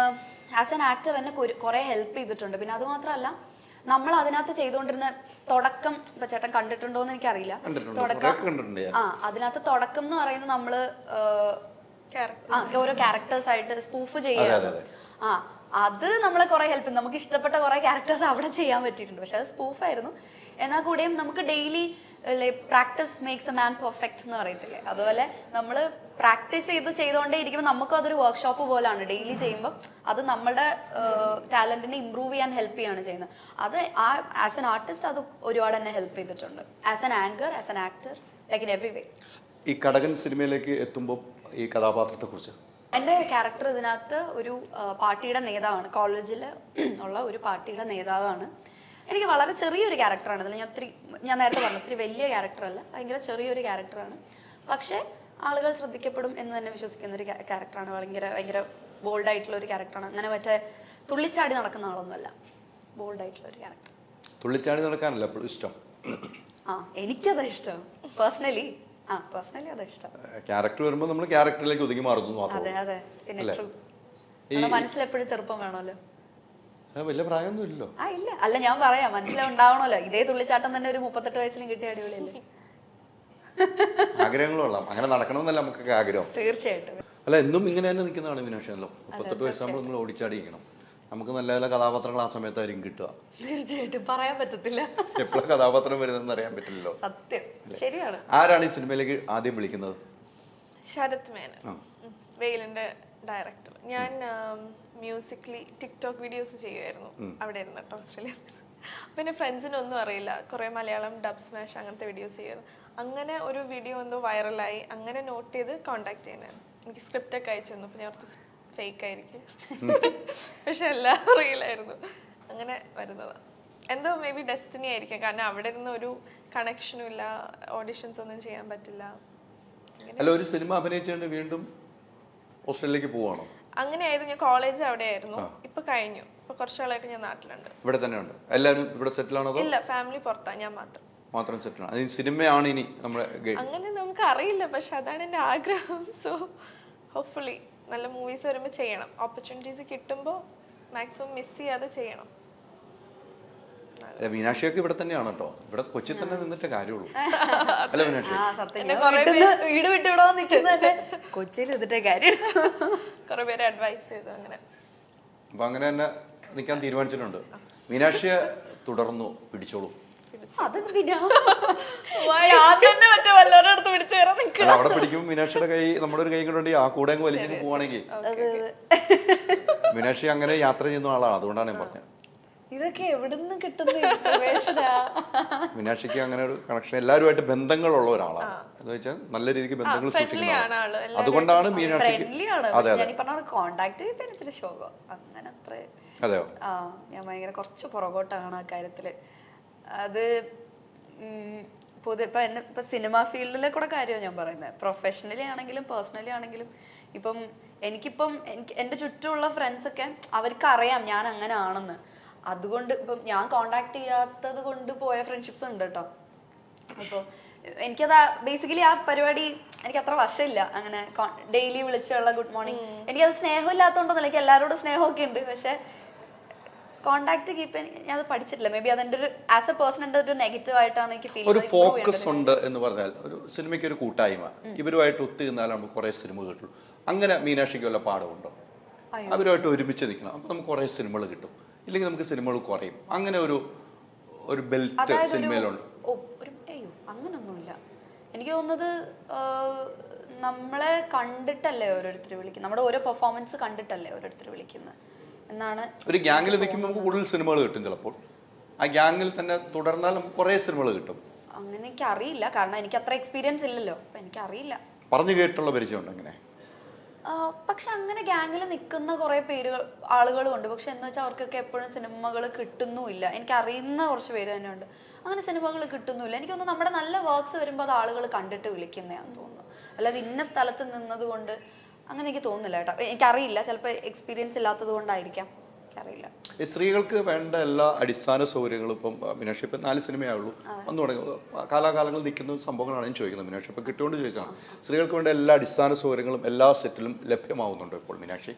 ആസ് ആൻ ആക്ടർ എന്നെ കുറെ ഹെൽപ്പ് ചെയ്തിട്ടുണ്ട്. പിന്നെ അത് മാത്രമല്ല, നമ്മൾ അതിനകത്ത് ചെയ്തുകൊണ്ടിരുന്ന തുടക്കം ഇപ്പൊ ചേട്ടൻ കണ്ടിട്ടുണ്ടോ എന്ന് എനിക്കറിയില്ല. അതിനകത്ത് തുടക്കം എന്ന് പറയുന്നത് നമ്മള് ഓരോ ക്യാരക്ടേഴ്സ് ആയിട്ട് സ്പൂഫ് ചെയ്യാറ്. അത് നമ്മളെ കുറെ ഹെൽപ്പ് ചെയ്തു. നമുക്ക് ഇഷ്ടപ്പെട്ട കുറെ ക്യാരക്ടേഴ്സ് അവിടെ ചെയ്യാൻ പറ്റിയിട്ടുണ്ട്. പക്ഷെ അത് സ്പൂഫായിരുന്നു. എന്നാൽ കൂടെയും നമുക്ക് daily practice makes a man perfect എന്ന് പറയത്തില്ലേ, അതുപോലെ നമ്മൾ പ്രാക്ടീസ് ചെയ്തുകൊണ്ടേ ഇരിക്കുമ്പോൾ നമുക്കും അതൊരു വർക്ക്ഷോപ്പ് പോലാണ്. ഡെയിലി ചെയ്യുമ്പോൾ അത് നമ്മുടെ ടാലന്റിനെ ഇമ്പ്രൂവ് ചെയ്യാൻ ഹെൽപ്പ് ചെയ്യാണ് ചെയ്യുന്നത്. അത് ആസ് എൻ ആർട്ടിസ്റ്റ് അത് ഒരുപാട് എന്നെ ഹെൽപ്പ് ചെയ്തിട്ടുണ്ട്. As an anchor, as an actor, like in every വേ. ഈ കടകൻ സിനിമയിലേക്ക് എത്തുമ്പോൾ ഈ കഥാപാത്രത്തെ കുറിച്ച് എൻ്റെ ക്യാരക്ടർ ഇതിനകത്ത് ഒരു പാർട്ടിയുടെ നേതാവാണ്. കോളേജിൽ ഉള്ള ഒരു പാർട്ടിയുടെ നേതാവാണ്. എനിക്ക് വളരെ ചെറിയൊരു ക്യാരക്ടറാണ്. അതിൽ ഞാൻ നേരത്തെ പറഞ്ഞു ഒത്തിരി വലിയ ക്യാരക്ടറല്ല, ഭയങ്കര ചെറിയൊരു ക്യാരക്ടറാണ്. പക്ഷേ ആളുകൾ ശ്രദ്ധിക്കപ്പെടും എന്ന് തന്നെ വിശ്വസിക്കുന്ന ഒരു ക്യാരക്ടറാണ്. ഭയങ്കര ബോൾഡായിട്ടുള്ള ഒരു ക്യാരക്ടറാണ്. അങ്ങനെ മറ്റേ തുള്ളിച്ചാടി നടക്കുന്ന ആളൊന്നുമല്ല, ബോൾഡായിട്ടുള്ള ഒരു ക്യാരക്ടർ. തുള്ളിച്ചാടി നടക്കാനല്ല എപ്പോഴും ഇഷ്ടം. എനിക്കതാ ഇഷ്ടം പേഴ്സണലി അതാ ഇഷ്ടം. ക്യാരക്ടർ വരുമ്പോൾ നമ്മൾ ക്യാരക്ടറിലേക്ക് ഒതുങ്ങി മാറുന്നു. അതെ. പിന്നെ മനസ്സിലെപ്പോഴും ചെറുപ്പം വേണമല്ലോ. വലിയ പ്രായമൊന്നും ഇല്ലല്ലോ. ഇല്ല, അല്ല ഞാൻ പറയാം, മനസ്സിലുണ്ടാവണമല്ലോ. ഇതേ തുള്ളിച്ചാട്ടം തന്നെ ഒരു 38 വയസ്സിലും കിട്ടിയ അടിപൊളിയല്ലേ. ആഗ്രഹങ്ങളുള്ളാം, അങ്ങനെ നടക്കണമെന്നല്ല നമുക്കൊക്കെ ആഗ്രഹം. തീർച്ചയായിട്ടും. അല്ല, എന്നും ഇങ്ങനെ തന്നെ നിൽക്കുന്നതാണ് മീനാക്ഷല്ലോ. 38 വയസ്സാകുമ്പോൾ നമ്മൾ ഓടിച്ചാടിയിരിക്കണം. നമുക്ക് നല്ല നല്ല കഥാപാത്രങ്ങൾ ആ സമയത്തായിരിക്കും കിട്ടുക. തീർച്ചയായിട്ടും പറയാൻ പറ്റത്തില്ല, എപ്പോഴും കഥാപാത്രം വരുന്നതെന്ന് അറിയാൻ പറ്റില്ലല്ലോ. സത്യം, ശരിയാണ്. ആരാണ് ഈ സിനിമയിലേക്ക് ആദ്യം വിളിക്കുന്നത്? ശരത് മേനൻ, വെയിലിന്റെ ഡയറക്ടർ. ഞാൻ മ്യൂസിക്കലി ടിക്ടോക്ക് വീഡിയോസ് ചെയ്യുമായിരുന്നു അവിടെ ഇരുന്ന് കേട്ടോ, ഓസ്ട്രേലിയയിൽ. പിന്നെ ഫ്രണ്ട്സിനൊന്നും അറിയില്ല, കുറേ മലയാളം ഡബ് സ്മാഷ് അങ്ങനത്തെ വീഡിയോസ് ചെയ്യുമായിരുന്നു. അങ്ങനെ ഒരു വീഡിയോ എന്തോ വൈറലായി, അങ്ങനെ നോട്ട് ചെയ്ത് കോണ്ടാക്ട് ചെയ്യുന്നതാണ്. എനിക്ക് സ്ക്രിപ്റ്റൊക്കെ അയച്ചു തന്നു. അപ്പോൾ ഞാൻ ഓർത്ത് ഫേക്ക് ആയിരിക്കും, പക്ഷെ എല്ലാം റിയലായിരുന്നു. അങ്ങനെ വരുന്നതാണ്. എന്തോ മേ ബി ഡെസ്റ്റിനി ആയിരിക്കാം, കാരണം അവിടെ ഇരുന്ന് ഒരു കണക്ഷനും ഇല്ല, ഓഡിഷൻസ് ഒന്നും ചെയ്യാൻ പറ്റില്ല. അല്ല, ഒരു സിനിമ അഭിനയിച്ചുകൊണ്ട് വീണ്ടും ഓസ്ട്രേലിയയിലേക്ക് പോവാണോ? അങ്ങനെയായിരുന്നു. ഞാൻ കോളേജ് അവിടെ ആയിരുന്നു, ഇപ്പൊ കഴിഞ്ഞു. ഇപ്പൊ കുറച്ചാളായിട്ട് ഞാൻ നാട്ടിലുണ്ട്. ഇവിടെ തന്നെയുണ്ട്? എല്ലാവരും ഇവിടെ സെറ്റിൽ ആണോ? ഇല്ല, ഫാമിലി പുറത്താ, ഞാൻ മാത്രം സെറ്റിൽ ആണ്. സിനിമയാണ് ഇനി നമ്മുടെ? അങ്ങനെ നമുക്ക് അറിയില്ല, പക്ഷെ അതാണ് എൻ്റെ ആഗ്രഹം. സോ ഹോപ്പ്ഫുള്ളി നല്ല മൂവീസ് വരുമ്പോൾ ചെയ്യണം. ഓപ്പർച്യൂണിറ്റീസ് കിട്ടുമ്പോൾ മാക്സിമം മിസ് ചെയ്യാതെ ചെയ്യണം. മീനാക്ഷിയൊക്കെ ഇവിടെ തന്നെയാണ് കേട്ടോ, ഇവിടെ കൊച്ചി തന്നെ നിന്നിട്ട് കാര്യമുള്ളൂ. അല്ല മീനാക്ഷി, വീട് വിട്ടുവിടോ നിൽക്കുന്നതൊക്കെ കൊച്ചിയിൽ നിന്നിട്ടേ കാര്യം. കുറെ പേര് അഡ്വൈസ് ചെയ്തു. അങ്ങനെ അപ്പൊ അങ്ങനെ തന്നെ നിൽക്കാൻ തീരുമാനിച്ചിട്ടുണ്ട്. മീനാക്ഷിയെ തുടർന്നു പിടിച്ചോളൂ. അതെന്തിനാ ഞാൻ തന്നെ മറ്റേ വല്ലവരുടെ അടുത്ത് പിടിച്ചു കയറാൻ നിൽക്കുക. അല്ല, അവിടെ പിടിക്കുമ്പോൾ മീനാക്ഷിയുടെ കൈ നമ്മുടെ ഒരു കൈ കൊണ്ടുണ്ടെങ്കിൽ ആ കൂടെ അങ്ങ് വലിച്ചു പോവാണെങ്കിൽ മീനാക്ഷി അങ്ങനെ യാത്ര ചെയ്യുന്ന ആളാണ്, അതുകൊണ്ടാണ് ഞാൻ പറഞ്ഞത്. ഇതൊക്കെ എവിടുന്ന് കിട്ടുന്ന ഇൻഫർമേഷനാ? മീനാക്ഷിക്ക് അങ്ങനെ ഒരു കണക്ഷൻ, എല്ലാവരുമായിട്ട് ബന്ധങ്ങളുള്ള ഒരാളാണ്. എന്ന് വെച്ചാൽ നല്ല രീതിക്ക് ബന്ധങ്ങൾ സൂക്ഷിക്കുന്ന ആണ് ആള്. അതുകൊണ്ടാണ് മീനാക്ഷിക്ക്. ഫ്രണ്ട്ലി ആണ്. അതെ ഞാൻ അതെ ഈ പറഞ്ഞ കോണ്ടാക്ട് ചെയ്തതിന് ഇത്തിരി ശോകം അങ്ങനെ അത്ര. അതെയോ? ആ, ഞാൻ ഭയങ്കര കുറച്ച് പുറകോട്ടാണ് ആ കാര്യത്തില്. അത് പൊതുവെ ഇപ്പൊ സിനിമ ഫീൽഡിലെ കൂടെ കാര്യമാണ് ഞാൻ പറയുന്നത്. പ്രൊഫഷണലി ആണെങ്കിലും പേഴ്സണലി ആണെങ്കിലും ഇപ്പം എനിക്കിപ്പം എൻ്റെ ചുറ്റുമുള്ള ഫ്രണ്ട്സ് ഒക്കെ അവർക്ക് അറിയാം ഞാൻ അങ്ങനെ ആണെന്ന്. അതുകൊണ്ട് ഇപ്പം ഞാൻ കോണ്ടാക്ട് ചെയ്യാത്തത് കൊണ്ട് പോയ ഫ്രണ്ട്ഷിപ്സ് ഉണ്ട് കേട്ടോ. അപ്പോൾ എനിക്കത് ബേസിക്കലി ആ പരിപാടി എനിക്ക് അത്ര വശമില്ല. അങ്ങനെ ഡെയിലി വിളിച്ചുള്ള ഗുഡ് മോർണിംഗ് എനിക്കത് സ്നേഹമില്ലാത്തതുകൊണ്ടൊന്നുമില്ല. എനിക്ക് എല്ലാവരോടും സ്നേഹമൊക്കെ ഉണ്ട്, പക്ഷെ കോണ്ടാക്ട് കീപ്പ് ഞാൻ അത് പഠിച്ചിട്ടില്ല. മേ ബി അതെന്റെ ഒരു ആസ് എ പേഴ്സൺ എൻ്റെ ഒരു നെഗറ്റീവ് ആയിട്ടാണ് എനിക്ക് ഫീൽ ഒരു ഫോക്കസ് ഉണ്ട് എന്ന് പറഞ്ഞാൽ ഒരു സിനിമയ്ക്ക് ഒരു കൂട്ടായ്മ, ഇവരുമായിട്ട് ഒത്തുനിന്നാൽ നമുക്ക് കുറെ സിനിമ കിട്ടും. അങ്ങനെ മീനാക്ഷിക്ക് വല്ല പാഠമുണ്ടോ? അവരുമായിട്ട് ഒരുമിച്ച് നിൽക്കണം, അപ്പൊ നമുക്ക് കുറെ സിനിമകൾ കിട്ടും. ഇല്ലെങ്കിൽ നമുക്ക് സിനിമകൾ കുറയും. അങ്ങനെ ഒരു ബെൽറ്റ് സിനിമയിലുണ്ട്. അയ്യോ അങ്ങനൊന്നുമില്ല. എനിക്ക് തോന്നുന്നത് നമ്മളെ കണ്ടിട്ടല്ലേ ഓരോരുത്തർ വിളിക്കുന്നത്, നമ്മുടെ ഓരോ പെർഫോമൻസ് കണ്ടിട്ടല്ലേ ഓരോരുത്തർ വിളിക്കുന്നത് എന്നാണ്. ഒരു ഗ്യാങ്ങിൽ നിൽക്കുമ്പോൾ നമുക്ക് കൂടുതൽ സിനിമകൾ കിട്ടും. ചിലപ്പോൾ ആ ഗ്യാങ്ങിൽ തന്നെ തുടർന്നാൽ നമുക്ക് കുറേ സിനിമകൾ കിട്ടും. അങ്ങനെ എനിക്ക് അറിയില്ല, കാരണം എനിക്ക് അത്ര എക്സ്പീരിയൻസ് ഇല്ലല്ലോ, അപ്പൊ എനിക്കറിയില്ല. പറഞ്ഞു കേട്ടുള്ള പരിചയമുണ്ട് അങ്ങനെ. പക്ഷെ അങ്ങനെ ഗ്യാങ്ങിൽ നിൽക്കുന്ന കുറെ ആളുകളും ഉണ്ട്. പക്ഷെ എന്ന് വെച്ചാൽ അവർക്കൊക്കെ എപ്പോഴും സിനിമകൾ കിട്ടുന്നുമില്ല. എനിക്ക് അറിയുന്ന കുറച്ച് പേര് തന്നെ ഉണ്ട്, അങ്ങനെ സിനിമകൾ കിട്ടുന്നുമില്ല. എനിക്ക് തോന്നുന്നു നമ്മുടെ നല്ല വർക്ക്സ് വരുമ്പോൾ അത് ആളുകൾ കണ്ടിട്ട് വിളിക്കുന്നതാണെന്ന് തോന്നുന്നു. അല്ലാതെ ഇന്ന സ്ഥലത്ത് നിന്നത് കൊണ്ട് അങ്ങനെ എനിക്ക് തോന്നുന്നില്ല കേട്ടോ. എനിക്കറിയില്ല, ചിലപ്പോൾ എക്സ്പീരിയൻസ് ഇല്ലാത്തത് കൊണ്ടായിരിക്കാം, എനിക്കറിയില്ല. ഈ സ്ത്രീകൾക്ക് വേണ്ട എല്ലാ അടിസ്ഥാന സൗകര്യങ്ങളും ഇപ്പം മീനാക്ഷി ഇപ്പം 4 സിനിമയാവുള്ളൂ വന്നു തുടങ്ങി, കാലാകാലങ്ങൾ നിൽക്കുന്ന സംഭവങ്ങളാണ് ഞാൻ ചോദിക്കുന്നത്. മീനാക്ഷി ഇപ്പം കിട്ടുകൊണ്ട് ചോദിച്ചാണ്, സ്ത്രീകൾക്ക് വേണ്ട എല്ലാ അടിസ്ഥാന സൗകര്യങ്ങളും എല്ലാ സെറ്റിലും ലഭ്യമാവുന്നുണ്ടോ ഇപ്പോൾ മീനാക്ഷി?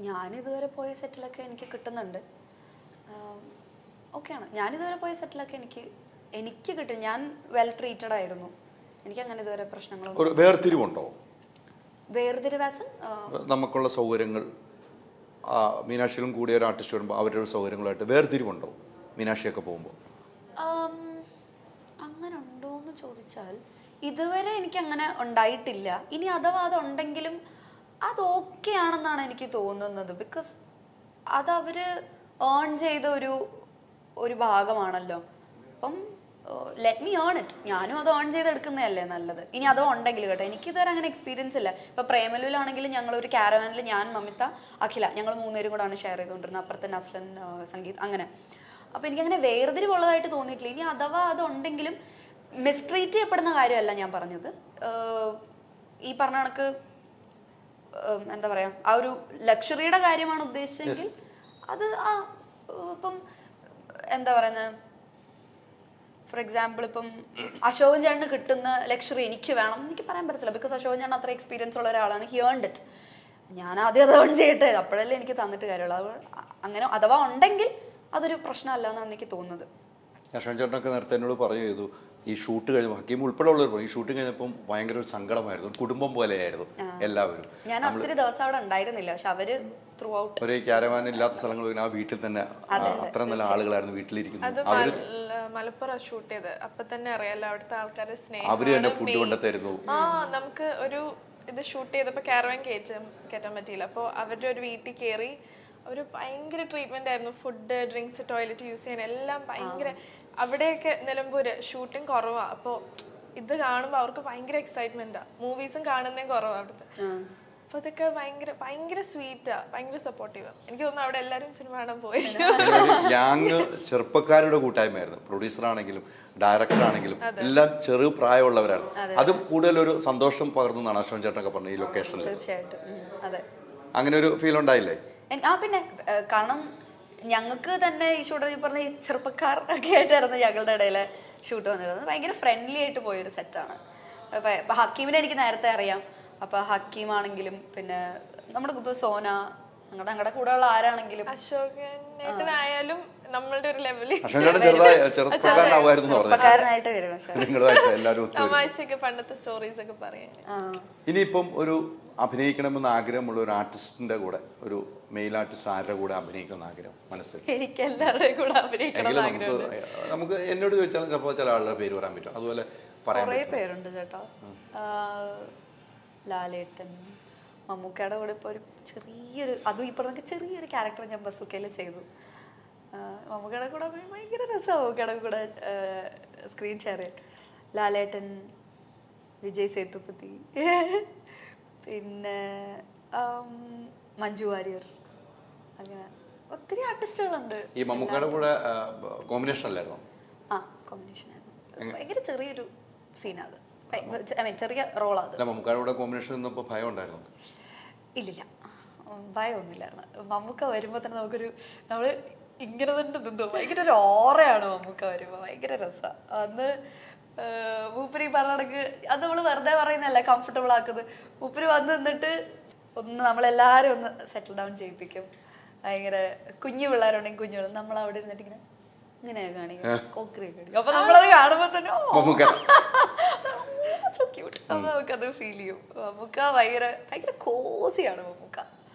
ഞാനിതുവരെ പോയ സെറ്റിലൊക്കെ എനിക്ക് കിട്ടുന്നുണ്ട്. ഓക്കെയാണ്, ഞാനിതുവരെ പോയ സെറ്റിലൊക്കെ എനിക്ക് കിട്ടും. ഞാൻ വെൽ ട്രീറ്റഡ് ആയിരുന്നു. എനിക്ക് അങ്ങനെ ഇതുവരെ പ്രശ്നങ്ങളൊന്നും. ഒരു വേർതിരിവുണ്ടോ? വേർതിരിവാസം നമുക്കുള്ള സൗകര്യങ്ങൾ മീനാക്ഷിയിലും കൂടിയ ഒരു ആർട്ടിസ്റ്റ് വരുമ്പോൾ അവരുടെ സൗകര്യങ്ങളായിട്ട് വേർതിരിവുണ്ടോ മീനാക്ഷിയൊക്കെ പോകുമ്പോൾ? അങ്ങനെ ഉണ്ടോയെന്ന് ചോദിച്ചാൽ ഇതുവരെ എനിക്ക് അങ്ങനെ ഉണ്ടായിട്ടില്ല. ഇനി അഥവാ അതുണ്ടെങ്കിലും അത് ഓക്കെ ആണെന്നാണ് എനിക്ക് തോന്നുന്നത്. ബിക്കോസ് അത് അവര് ഏൺ ചെയ്ത ഒരു ഭാഗമാണല്ലോ. അപ്പം ലെറ്റ് മീ ഏൺ ഇറ്റ്. ഞാനും അത് ഏൺ ചെയ്തെടുക്കുന്നതല്ലേ നല്ലത്. ഇനി അതോ ഉണ്ടെങ്കിൽ കേട്ടോ, എനിക്കിതുവരെ അങ്ങനെ എക്സ്പീരിയൻസ് ഇല്ല. ഇപ്പൊ പ്രേമലുവിലാണെങ്കിലും ഞങ്ങൾ ഒരു കാരവാനിൽ ഞാൻ, മമിത, അഖില, ഞങ്ങൾ 3 പേരും കൂടാണ് ഷെയർ ചെയ്തുകൊണ്ടിരുന്നത്. അപ്പുറത്തെ നസ്ലൻ, സംഗീത്, അങ്ങനെ. അപ്പൊ എനിക്കങ്ങനെ വേർതിരിവുള്ളതായിട്ട് തോന്നിയിട്ടില്ല. ഇനി അഥവാ അത് ഉണ്ടെങ്കിലും മിസ്ട്രീറ്റ് ചെയ്യപ്പെടുന്ന കാര്യമല്ല ഞാൻ പറഞ്ഞത്. ഈ പറഞ്ഞ കണക്ക് എന്താ പറയാ, ആ ഒരു ലക്ഷറിയുടെ കാര്യമാണ് ഉദ്ദേശിച്ചെങ്കിൽ അത് ഇപ്പം എന്താ പറയുന്നത്, ഫോർ എക്സാമ്പിൾ ഇപ്പം അശോകൻ ചേട്ടന് കിട്ടുന്ന ലക്ഷറി എനിക്ക് വേണം എനിക്ക് പറയാൻ പറ്റത്തില്ല. ബിക്കോസ് അശോകൻ ചേട്ടൻ അത്ര എക്സ്പീരിയൻസ് ഉള്ള ഒരാളാണ്. He earned it. ഞാൻ ആദ്യം അത് ഏൺ ചെയ്യട്ടെ, അപ്പോഴല്ലേ എനിക്ക് തന്നിട്ട് കാര്യമുള്ളൂ. അത് അങ്ങനെ അഥവാ ഉണ്ടെങ്കിൽ അതൊരു പ്രശ്നമല്ല എന്നാണ് എനിക്ക് തോന്നുന്നത്. അശോകൻ ചേട്ടനൊക്കെ നേരത്തെ എന്നോട് പറഞ്ഞു ചെയ്തു, ഈ ഷൂട്ട് കഴിഞ്ഞപ്പോൾ ഹക്കീം ഉൾപ്പെടെ ഉള്ളവർ പറഞ്ഞു, ഈ ഷൂട്ട് കഴിഞ്ഞപ്പം ഭയങ്കര ഒരു സങ്കടമായിരുന്നു, കുടുംബം പോലെയായിരുന്നു എല്ലാവരും. ഞാൻ ഒത്തിരി ദിവസം അവിടെ ഉണ്ടായിരുന്നില്ല, പക്ഷെ അവര് ത്രൂ ഔട്ട് ഒരു ക്യാരവാൻ ഇല്ലാത്ത സ്ഥലങ്ങളിൽ ആ വീട്ടിൽ തന്നെ അത്ര നല്ല ആളുകളായിരുന്നു വീട്ടിലിരിക്കുന്നത്. മലപ്പുറം ഷൂട്ട് ചെയ്ത് അപ്പൊ തന്നെ അറിയാലോ അവിടുത്തെ ആൾക്കാരുടെ സ്നേഹം. അവര് തന്നെ ഫുഡ് കൊണ്ടുതരുന്നു. നമുക്ക് ഒരു ഇത് ഷൂട്ട് ചെയ്തപ്പോ കാരവാൻ കയറ്റാൻ പറ്റിയില്ല. അപ്പോൾ അവരുടെ ഒരു വീട്ടിൽ കയറി ഒരു ഭയങ്കര ട്രീറ്റ്മെന്റ് ആയിരുന്നു. ഫുഡ്, ഡ്രിങ്ക്സ്, ടോയ്ലറ്റ് യൂസ് ചെയ്യാൻ എല്ലാം ഭയങ്കര. അവിടെയൊക്കെ നിലമ്പൂര് ഷൂട്ടിങ് കുറവാ. അപ്പോൾ ഇത് കാണുമ്പോൾ അവർക്ക് ഭയങ്കര എക്സൈറ്റ്മെന്റാ. മൂവീസും കാണുന്നതും കുറവാ അവിടുത്തെ. അപ്പൊ അതൊക്കെ ഭയങ്കര സ്വീറ്റാ, ഭയങ്കര സപ്പോർട്ടീവാ. എനിക്ക് തോന്നുന്നു അവിടെ എല്ലാരും സിനിമ കാണാൻ പോയി. ഗ്യാങ് ചെറുപ്പക്കാരുടെ കൂട്ടായ്മയായിരുന്നു. പ്രൊഡ്യൂസർ ആണെങ്കിലും ഡയറക്ടർ ആണെങ്കിലും എല്ലാം ചെറു പ്രായമുള്ളവരാണ്. അതും കൂടുതൽ ഒരു സന്തോഷം പകർന്നാണ് അശോകൻ ചേട്ടനൊക്കെ പറഞ്ഞത് ഈ ലൊക്കേഷനിൽ. തീർച്ചയായിട്ടും അതെ. അങ്ങനെ ഒരു ഫീൽ ഉണ്ടായില്ലേ? പിന്നെ കാരണം ഞങ്ങൾക്ക് തന്നെ ഈ ഷൂട്ട് പറഞ്ഞ ഈ ചെറുപ്പക്കാർ ഒക്കെ ആയിട്ടായിരുന്നു ഞങ്ങളുടെ ഇടയിലെ ഷൂട്ട് വന്നിരുന്നത്. ഭയങ്കര ഫ്രണ്ട്ലി ആയിട്ട് പോയൊരു സെറ്റാണ്. ഹക്കീമിനെ എനിക്ക് നേരത്തെ അറിയാം. അപ്പൊ ഹക്കീം ആണെങ്കിലും പിന്നെ നമ്മുടെ ഇപ്പൊ സോന, ഞങ്ങളുടെ കൂടെ ഉള്ള ആരാണെങ്കിലും അശോകനായാലും നമ്മളുടെ ഒരു ലെവലിൽ ചെറുപ്പക്കാരനായിട്ട് വരും. തമാശയൊക്കെ പണ്ടത്തെ സ്റ്റോറീസ് ഒക്കെ പറയാൻ. ഇനിയിപ്പം ഒരു അഭിനയിക്കണമെന്ന് ആഗ്രഹമുള്ള ഒരു ആർട്ടിസ്റ്റിന്റെ കൂടെ ഒരു മെയിൽ ആർട്ടിസ്റ്റ് ആരുടെ കൂടെ അഭിനയിക്കുന്ന ആഗ്രഹം മനസ്സിൽ? എനിക്ക് എല്ലാവരുടെയും കൂടെ അഭിനയിക്കണം എങ്കിലും എന്ന് ആഗ്രഹമുണ്ട്. നമുക്ക് എന്നോട് ചോദിച്ചാലും ചിലപ്പോൾ ചില ആളുടെ പേര് പറയാൻ പറ്റും, അതുപോലെ പറയാൻ കുറേ പറ്റും. പേരുണ്ട് ചേട്ടാ. ലാലേട്ടൻ, മമ്മൂക്കയുടെ കൂടെ ഇപ്പോൾ ഒരു ചെറിയൊരു, അതും ഈ പറഞ്ഞ ചെറിയൊരു ക്യാരക്ടർ ഞാൻ ബസുക്കയിൽ ചെയ്തു. മമ്മൂക്കയുടെ കൂടെ ഭയങ്കര രസമാണ് മമ്മൂക്കയുടെ കൂടെ സ്ക്രീൻ ഷെയർ ചെയ്യാൻ. ലാലേട്ടൻ, വിജയ് സേതുപതി, പിന്നെ മഞ്ജു വാര്യർ, അങ്ങനെ ഒത്തിരി ആർട്ടിസ്റ്റുകളുണ്ട്. ഈ മമ്മൂക്കയുടെ കൂടെ കോമ്പിനേഷൻ അല്ലായിരുന്നോ? ആ, കോമ്പിനേഷൻ ആയിരുന്നു. ഭയങ്കര ചെറിയൊരു സീനാണ് അത്, ഐ മീൻ ചെറിയ റോളാണ് അത്. അല്ല, മമ്മൂക്കയുടെ കൂടെ കോമ്പിനേഷൻ നിന്നപ്പോൾ ഭയം ഉണ്ടായിരുന്നു? ഇല്ലില്ല, ഭയമൊന്നുമില്ലായിരുന്നു. മമ്മൂക്ക വരുമ്പോൾ തന്നെ നമ്മൾ ഇങ്ങനെ തന്നെ നിന്നു. ഭയങ്കര ഒരു ഓറയാണ് മമ്മൂക്ക വരുമ്പോൾ, ഭയങ്കര രസമാണ്. അന്ന് മൂപ്പര് പറഞ്ഞ കണക്ക് അത് നമ്മൾ വെറുതെ പറയുന്നതല്ല, കംഫർട്ടബിൾ ആക്കുന്നത്. മൂപ്പര് വന്ന് നിന്നിട്ട് നമ്മളെല്ലാവരും ഒന്ന് സെറ്റിൽ ഡൗൺ ചെയ്യിപ്പിക്കും. ഭയങ്കര കുഞ്ഞു പിള്ളേരുണ്ടെങ്കിൽ കുഞ്ഞു പിള്ളേർ നമ്മൾ അവിടെ ഇരുന്നിട്ട് ഇങ്ങനെയൊക്കെ കാണിക്കും, കോക്രിയൊക്കെ കാണിക്കും. അപ്പൊ നമ്മളത് കാണുമ്പോൾ തന്നെ അപ്പൊ നമുക്കത് ഫീൽ ചെയ്യും. മമ്മൂക്ക ഭയങ്കര കോസിയാണ് മമ്മൂക്ക,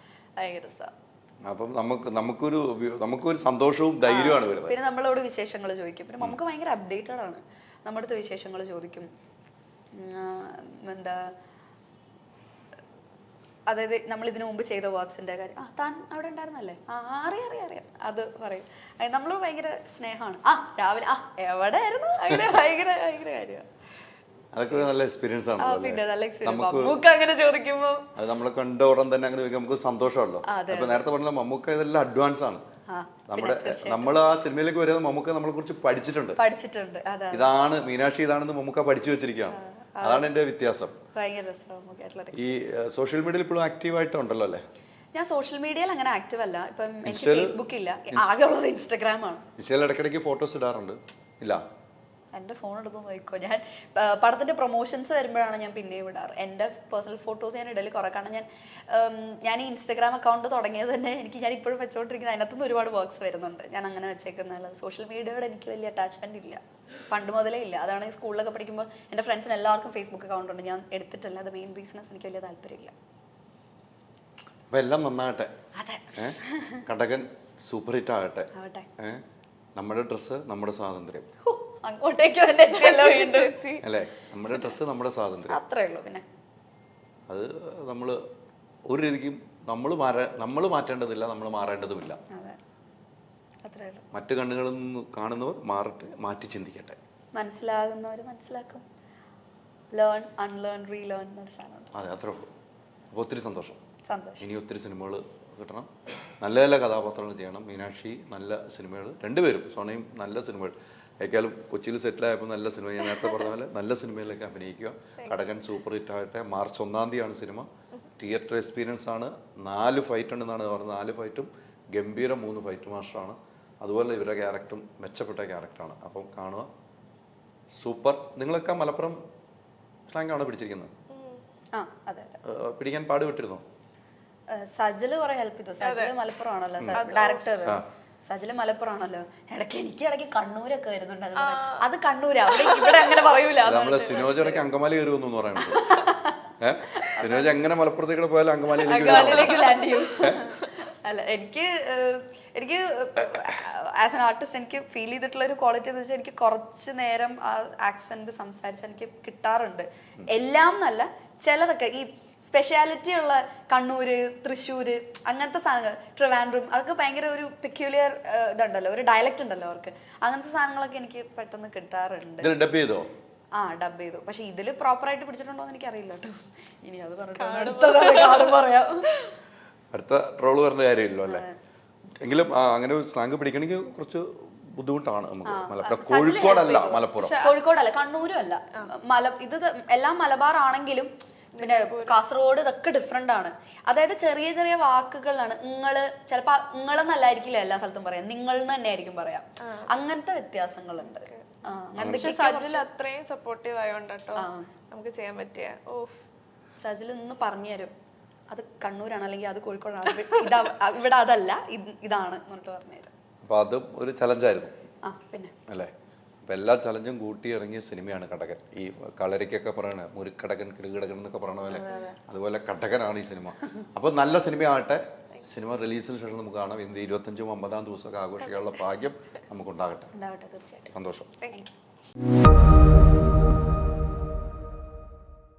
ഭയങ്കര രസമാണ്. അപ്പം നമുക്കൊരു സന്തോഷവും ധൈര്യമാണ് വരുന്നത്. പിന്നെ നമ്മളോട് വിശേഷങ്ങൾ ചോദിക്കും. പിന്നെ നമുക്ക് ഭയങ്കര അപ്ഡേറ്റഡ് ആണ്, നമ്മുടെ അടുത്ത് വിശേഷങ്ങൾ ചോദിക്കും. എന്താ, അതായത് നമ്മൾ ഇതിനു മുമ്പ് ചെയ്ത വർക്ക്സിന്റെ കാര്യം, താൻ അവിടെ ഉണ്ടായിരുന്നല്ലേ, അറിയാം അത് പറയും. നമ്മൾ ഭയങ്കര സ്നേഹമാണ്. രാവിലെ എവിടെ ആയിരുന്നു, അങ്ങനെ ഭയങ്കര കാര്യമാണ്. അതൊക്കെ ഒരു നല്ല എക്സ്പീരിയൻസ് ആണ്. പിന്നെ നല്ല എക്സ്പീരിയൻസ്. മമ്മൂക്ക അങ്ങനെ ചോദിക്കുമ്പോ അത് നമ്മൾ കണ്ട ഉടൻ തന്നെ അങ്ങനെ ചോദിക്കും, നമുക്ക് സന്തോഷമല്ലോ. അപ്പൊ നേരത്തെ പറഞ്ഞ മമ്മൂക്ക ഇതെല്ലാം അഡ്വാൻസ് ആണ്. നമ്മൾ ആ സിനിമയിലേക്ക് വരുന്നത് മമ്മൂക്ക നമ്മളെ കുറിച്ച് പഠിച്ചിട്ടുണ്ട്. ഇതാണ് മീനാക്ഷി, ഇതാണെന്ന് മമ്മൂക്ക പഠിച്ചു വെച്ചിരിക്കുകയാണ്. അതാണ് എന്റെ വ്യത്യാസം. ഈ സോഷ്യൽ മീഡിയയിൽ ഇപ്പോഴും ആക്റ്റീവ് ആയിട്ടുണ്ടല്ലോ അല്ലേ? ഞാൻ സോഷ്യൽ മീഡിയയിൽ അങ്ങനെ ആക്റ്റീവ് അല്ല. ഇപ്പം എനിക്ക് ഫേസ്ബുക്ക് ഇല്ല, ആകെ ഉള്ളത് ഇൻസ്റ്റാഗ്രാം ആണ്. ഇൻസ്റ്റയിൽ ഇടയ്ക്കിടയ്ക്ക് ഫോട്ടോസ് ഇടാറുണ്ട്. ഇല്ല, എൻ്റെ ഫോൺ എടുത്ത് നോക്കിക്കോ. ഞാൻ പടത്തിന്റെ പ്രൊമോഷൻസ് വരുമ്പോഴാണ് ഞാൻ പിന്നെയും ഇടാറ്. എൻ്റെ പേഴ്സണൽ ഫോട്ടോസ് ഞാൻ ഇടയിൽ കുറേ. കാരണം ഞാൻ ഈ ഇൻസ്റ്റാഗ്രാം അക്കൗണ്ട് തുടങ്ങിയത് തന്നെ ഞാൻ ഇപ്പോഴും വെച്ചോണ്ടിരിക്കുന്നത് അതിനകത്തുനിന്ന് ഒരുപാട് വർക്ക്സ് വരുന്നുണ്ട്. ഞാൻ അങ്ങനെ വെച്ചേക്കുന്നത്. സോഷ്യൽ മീഡിയയോട് എനിക്ക് വലിയ അറ്റാച്ച്മെന്റ് ഇല്ല, പണ്ട് മുതലേ ഇല്ല. അതാണ് ഈ സ്കൂളിലൊക്കെ പഠിക്കുമ്പോൾ എൻ്റെ ഫ്രണ്ട്സിന് എല്ലാവർക്കും ഫേസ്ബുക്ക് അക്കൗണ്ട് ഉണ്ട്, ഞാൻ എടുത്തിട്ടില്ല. അത് മെയിൻ റീസൺസ് എനിക്ക് വലിയ താല്പര്യമില്ല. അപ്പൊ എല്ലാം നന്നാകട്ടെ, കടകൻ സൂപ്പർ ഹിറ്റ് ആകട്ടെ. നമ്മുടെ ഡ്രസ്സ് നമ്മുടെ സ്വാതന്ത്ര്യം, അങ്ങോട്ടേക്ക് തന്നെ അല്ലേ? നമ്മുടെ ഡ്രസ്സ് നമ്മുടെ സ്വാതന്ത്ര്യം, അത്രേ ഉള്ളൂ. പിന്നെ അത് നമ്മൾ ഒരു രീതിക്കും നമ്മൾ മാറ്റേണ്ടതില്ല, നമ്മൾ മാറേണ്ടതുമില്ല. മറ്റു കണ്ണുകളിൽ നിന്ന് കാണുന്നവർ മാറ്റി ചിന്തിക്കട്ടെ. മനസ്സിലാകുന്നവർ മനസ്സിലാക്കും. ലേൺ, അൺലേൺ, റീലേൺ എന്നൊരു സാധനം. അതെ, അത്രേ ഉള്ളൂ. അപ്പോൾ ഒത്തിരി സന്തോഷം. ഇനി ഒത്തിരി സിനിമകൾ കിട്ടണം, നല്ല നല്ല കഥാപാത്രങ്ങൾ ചെയ്യണം. മീനാക്ഷി നല്ല സിനിമകൾ, രണ്ടുപേരും സോണയും നല്ല സിനിമകൾ. ഏക്കാലും കൊച്ചിയിൽ സെറ്റിലായപ്പോൾ നല്ല സിനിമ, ഞാൻ നേരത്തെ പറഞ്ഞ പോലെ നല്ല സിനിമയിലൊക്കെ അഭിനയിക്കുക. കടകൻ സൂപ്പർ ഹിറ്റ് ആകട്ടെ. മാർച്ച് 1-ാം തീയതിയാണ് സിനിമ. തിയേറ്റർ എക്സ്പീരിയൻസ് ആണ്. 4 ഫൈറ്റ് ഉണ്ടെന്നാണ് പറഞ്ഞത്. 4 ഫൈറ്റും ഗംഭീര 3 ഫൈറ്റ് മാസ്റ്ററാണ്. അതുപോലെ ഇവരുടെ ക്യാരക്ടറും മെച്ചപ്പെട്ട ക്യാരക്ടറാണ്. അപ്പം കാണുക, സൂപ്പർ. നിങ്ങളൊക്കെ മലപ്പുറം സ്ലാങ്ങാണോ പിടിച്ചിരിക്കുന്നത്? പിടിക്കാൻ പാടുപെട്ടിരുന്നോ? സജല് കുറെ ഹെൽപ്പ് ചെയ്തു. സജല് മലപ്പുറം ആണല്ലോ ഡയറക്ടർ. സജല് മലപ്പുറം ആണല്ലോ. ഇടയ്ക്ക് കണ്ണൂരൊക്കെ വരുന്നുണ്ട്. അത് കണ്ണൂരാ, ഇവിടെ അങ്ങനെ പറയൂല. നമ്മള് സിനോജ് ഇടയ്ക്ക് അങ്കമാലി കയറി വന്നു എന്ന് പറയുന്നത്. സിനോജ് എങ്ങനെ മലപ്പുറത്തേക്ക് പോയാലും അങ്കമാലിയിലേക്ക് ലാൻഡ് ചെയ്യും. അല്ല, എനിക്ക് ആസ് എൻ ആർട്ടിസ്റ്റ് എനിക്ക് ഫീൽ ചെയ്തിട്ടുള്ള ഒരു ക്വാളിറ്റി എന്ന് വെച്ചാൽ എനിക്ക് കുറച്ച് നേരം ആ ആക്സെന്റ് സംസാരിച്ച് എനിക്ക് കിട്ടാറുണ്ട്. എല്ലാം നല്ല, ചിലതൊക്കെ ഈ സ്പെഷ്യാലിറ്റി ഉള്ള കണ്ണൂര്, തൃശ്ശൂര്, അങ്ങനത്തെ സാധനങ്ങൾ, ട്രിവാൻഡ്രം, അതൊക്കെ ഭയങ്കര ഒരു പെക്യൂലിയർ ഇതുണ്ടല്ലോ, ഒരു ഡയലക്റ്റ് ഉണ്ടല്ലോ അവർക്ക്. അങ്ങനത്തെ സാധനങ്ങളൊക്കെ എനിക്ക് പെട്ടെന്ന് കിട്ടാറുണ്ട്. ഡബ് ചെയ്തോ? ഡബ് ചെയ്തു. പക്ഷെ ഇതില് പ്രോപ്പർ ആയിട്ട് പിടിച്ചിട്ടുണ്ടോ എന്ന് എനിക്ക് അറിയില്ല കേട്ടോ. ഇനി അത് പറഞ്ഞിട്ട് പറയാം. അടുത്ത ട്രോള് പറഞ്ഞ കാര്യമില്ലോ അല്ലേ? എങ്കിലും അങ്ങനെ സ്ലാങ് പിടിക്കണമെങ്കിൽ കുറച്ച് ബുദ്ധിമുട്ടാണ് നമുക്ക്. മലപ്പുറം, കോഴിക്കോടല്ല, മലപ്പുറം, കോഴിക്കോടല്ല, കണ്ണൂരും അല്ല. ഇത് എല്ലാം മലബാർ ആണെങ്കിലും പിന്നെ കാസർഗോഡ് ഇതൊക്കെ ഡിഫറെന്റ് ആണ്. അതായത് ചെറിയ ചെറിയ വാക്കുകളാണ്. ചിലപ്പോ നിങ്ങളെന്നല്ലായിരിക്കില്ല എല്ലാ സ്ഥലത്തും പറയാം, നിങ്ങൾ തന്നെ ആയിരിക്കും പറയാം. അങ്ങനത്തെ വ്യത്യാസങ്ങളുണ്ട്. സജിൽ അത്രയും സപ്പോർട്ടീവ് ആയോണ്ടോ നമുക്ക് ചെയ്യാൻ പറ്റിയ. സജിൽ നിന്ന് പറഞ്ഞു തരും, അത് കണ്ണൂരാണ് അല്ലെങ്കിൽ അത് കോഴിക്കോടാണ്, ഇവിടെ അതല്ല, ഇതാണ് എന്നിട്ട് പറഞ്ഞു തരും. അപ്പൊ അതും ഒരു ചലഞ്ചായിരുന്നു പിന്നെ അല്ലേ? അപ്പൊ എല്ലാ ചലഞ്ചും കൂട്ടി ഇറങ്ങിയ സിനിമയാണ് കടകൻ. ഈ കളരിക്കൊക്കെ പറയണ മുരുക്കടകൻ, കിടുകിടകൻ എന്നൊക്കെ പറയണ പോലെ അതുപോലെ കടകനാണ് ഈ സിനിമ. അപ്പൊ നല്ല സിനിമയാവട്ടെ. സിനിമ റിലീസിന് ശേഷം നമുക്ക് കാണാം. ഇതിൻ്റെ 25-ാം 50-ാം ദിവസമൊക്കെ ആഘോഷിക്കാനുള്ള ഭാഗ്യം നമുക്കുണ്ടാകട്ടെ. ഉണ്ടാവട്ടെ തീർച്ചയായിട്ടും. സന്തോഷം. Thank you.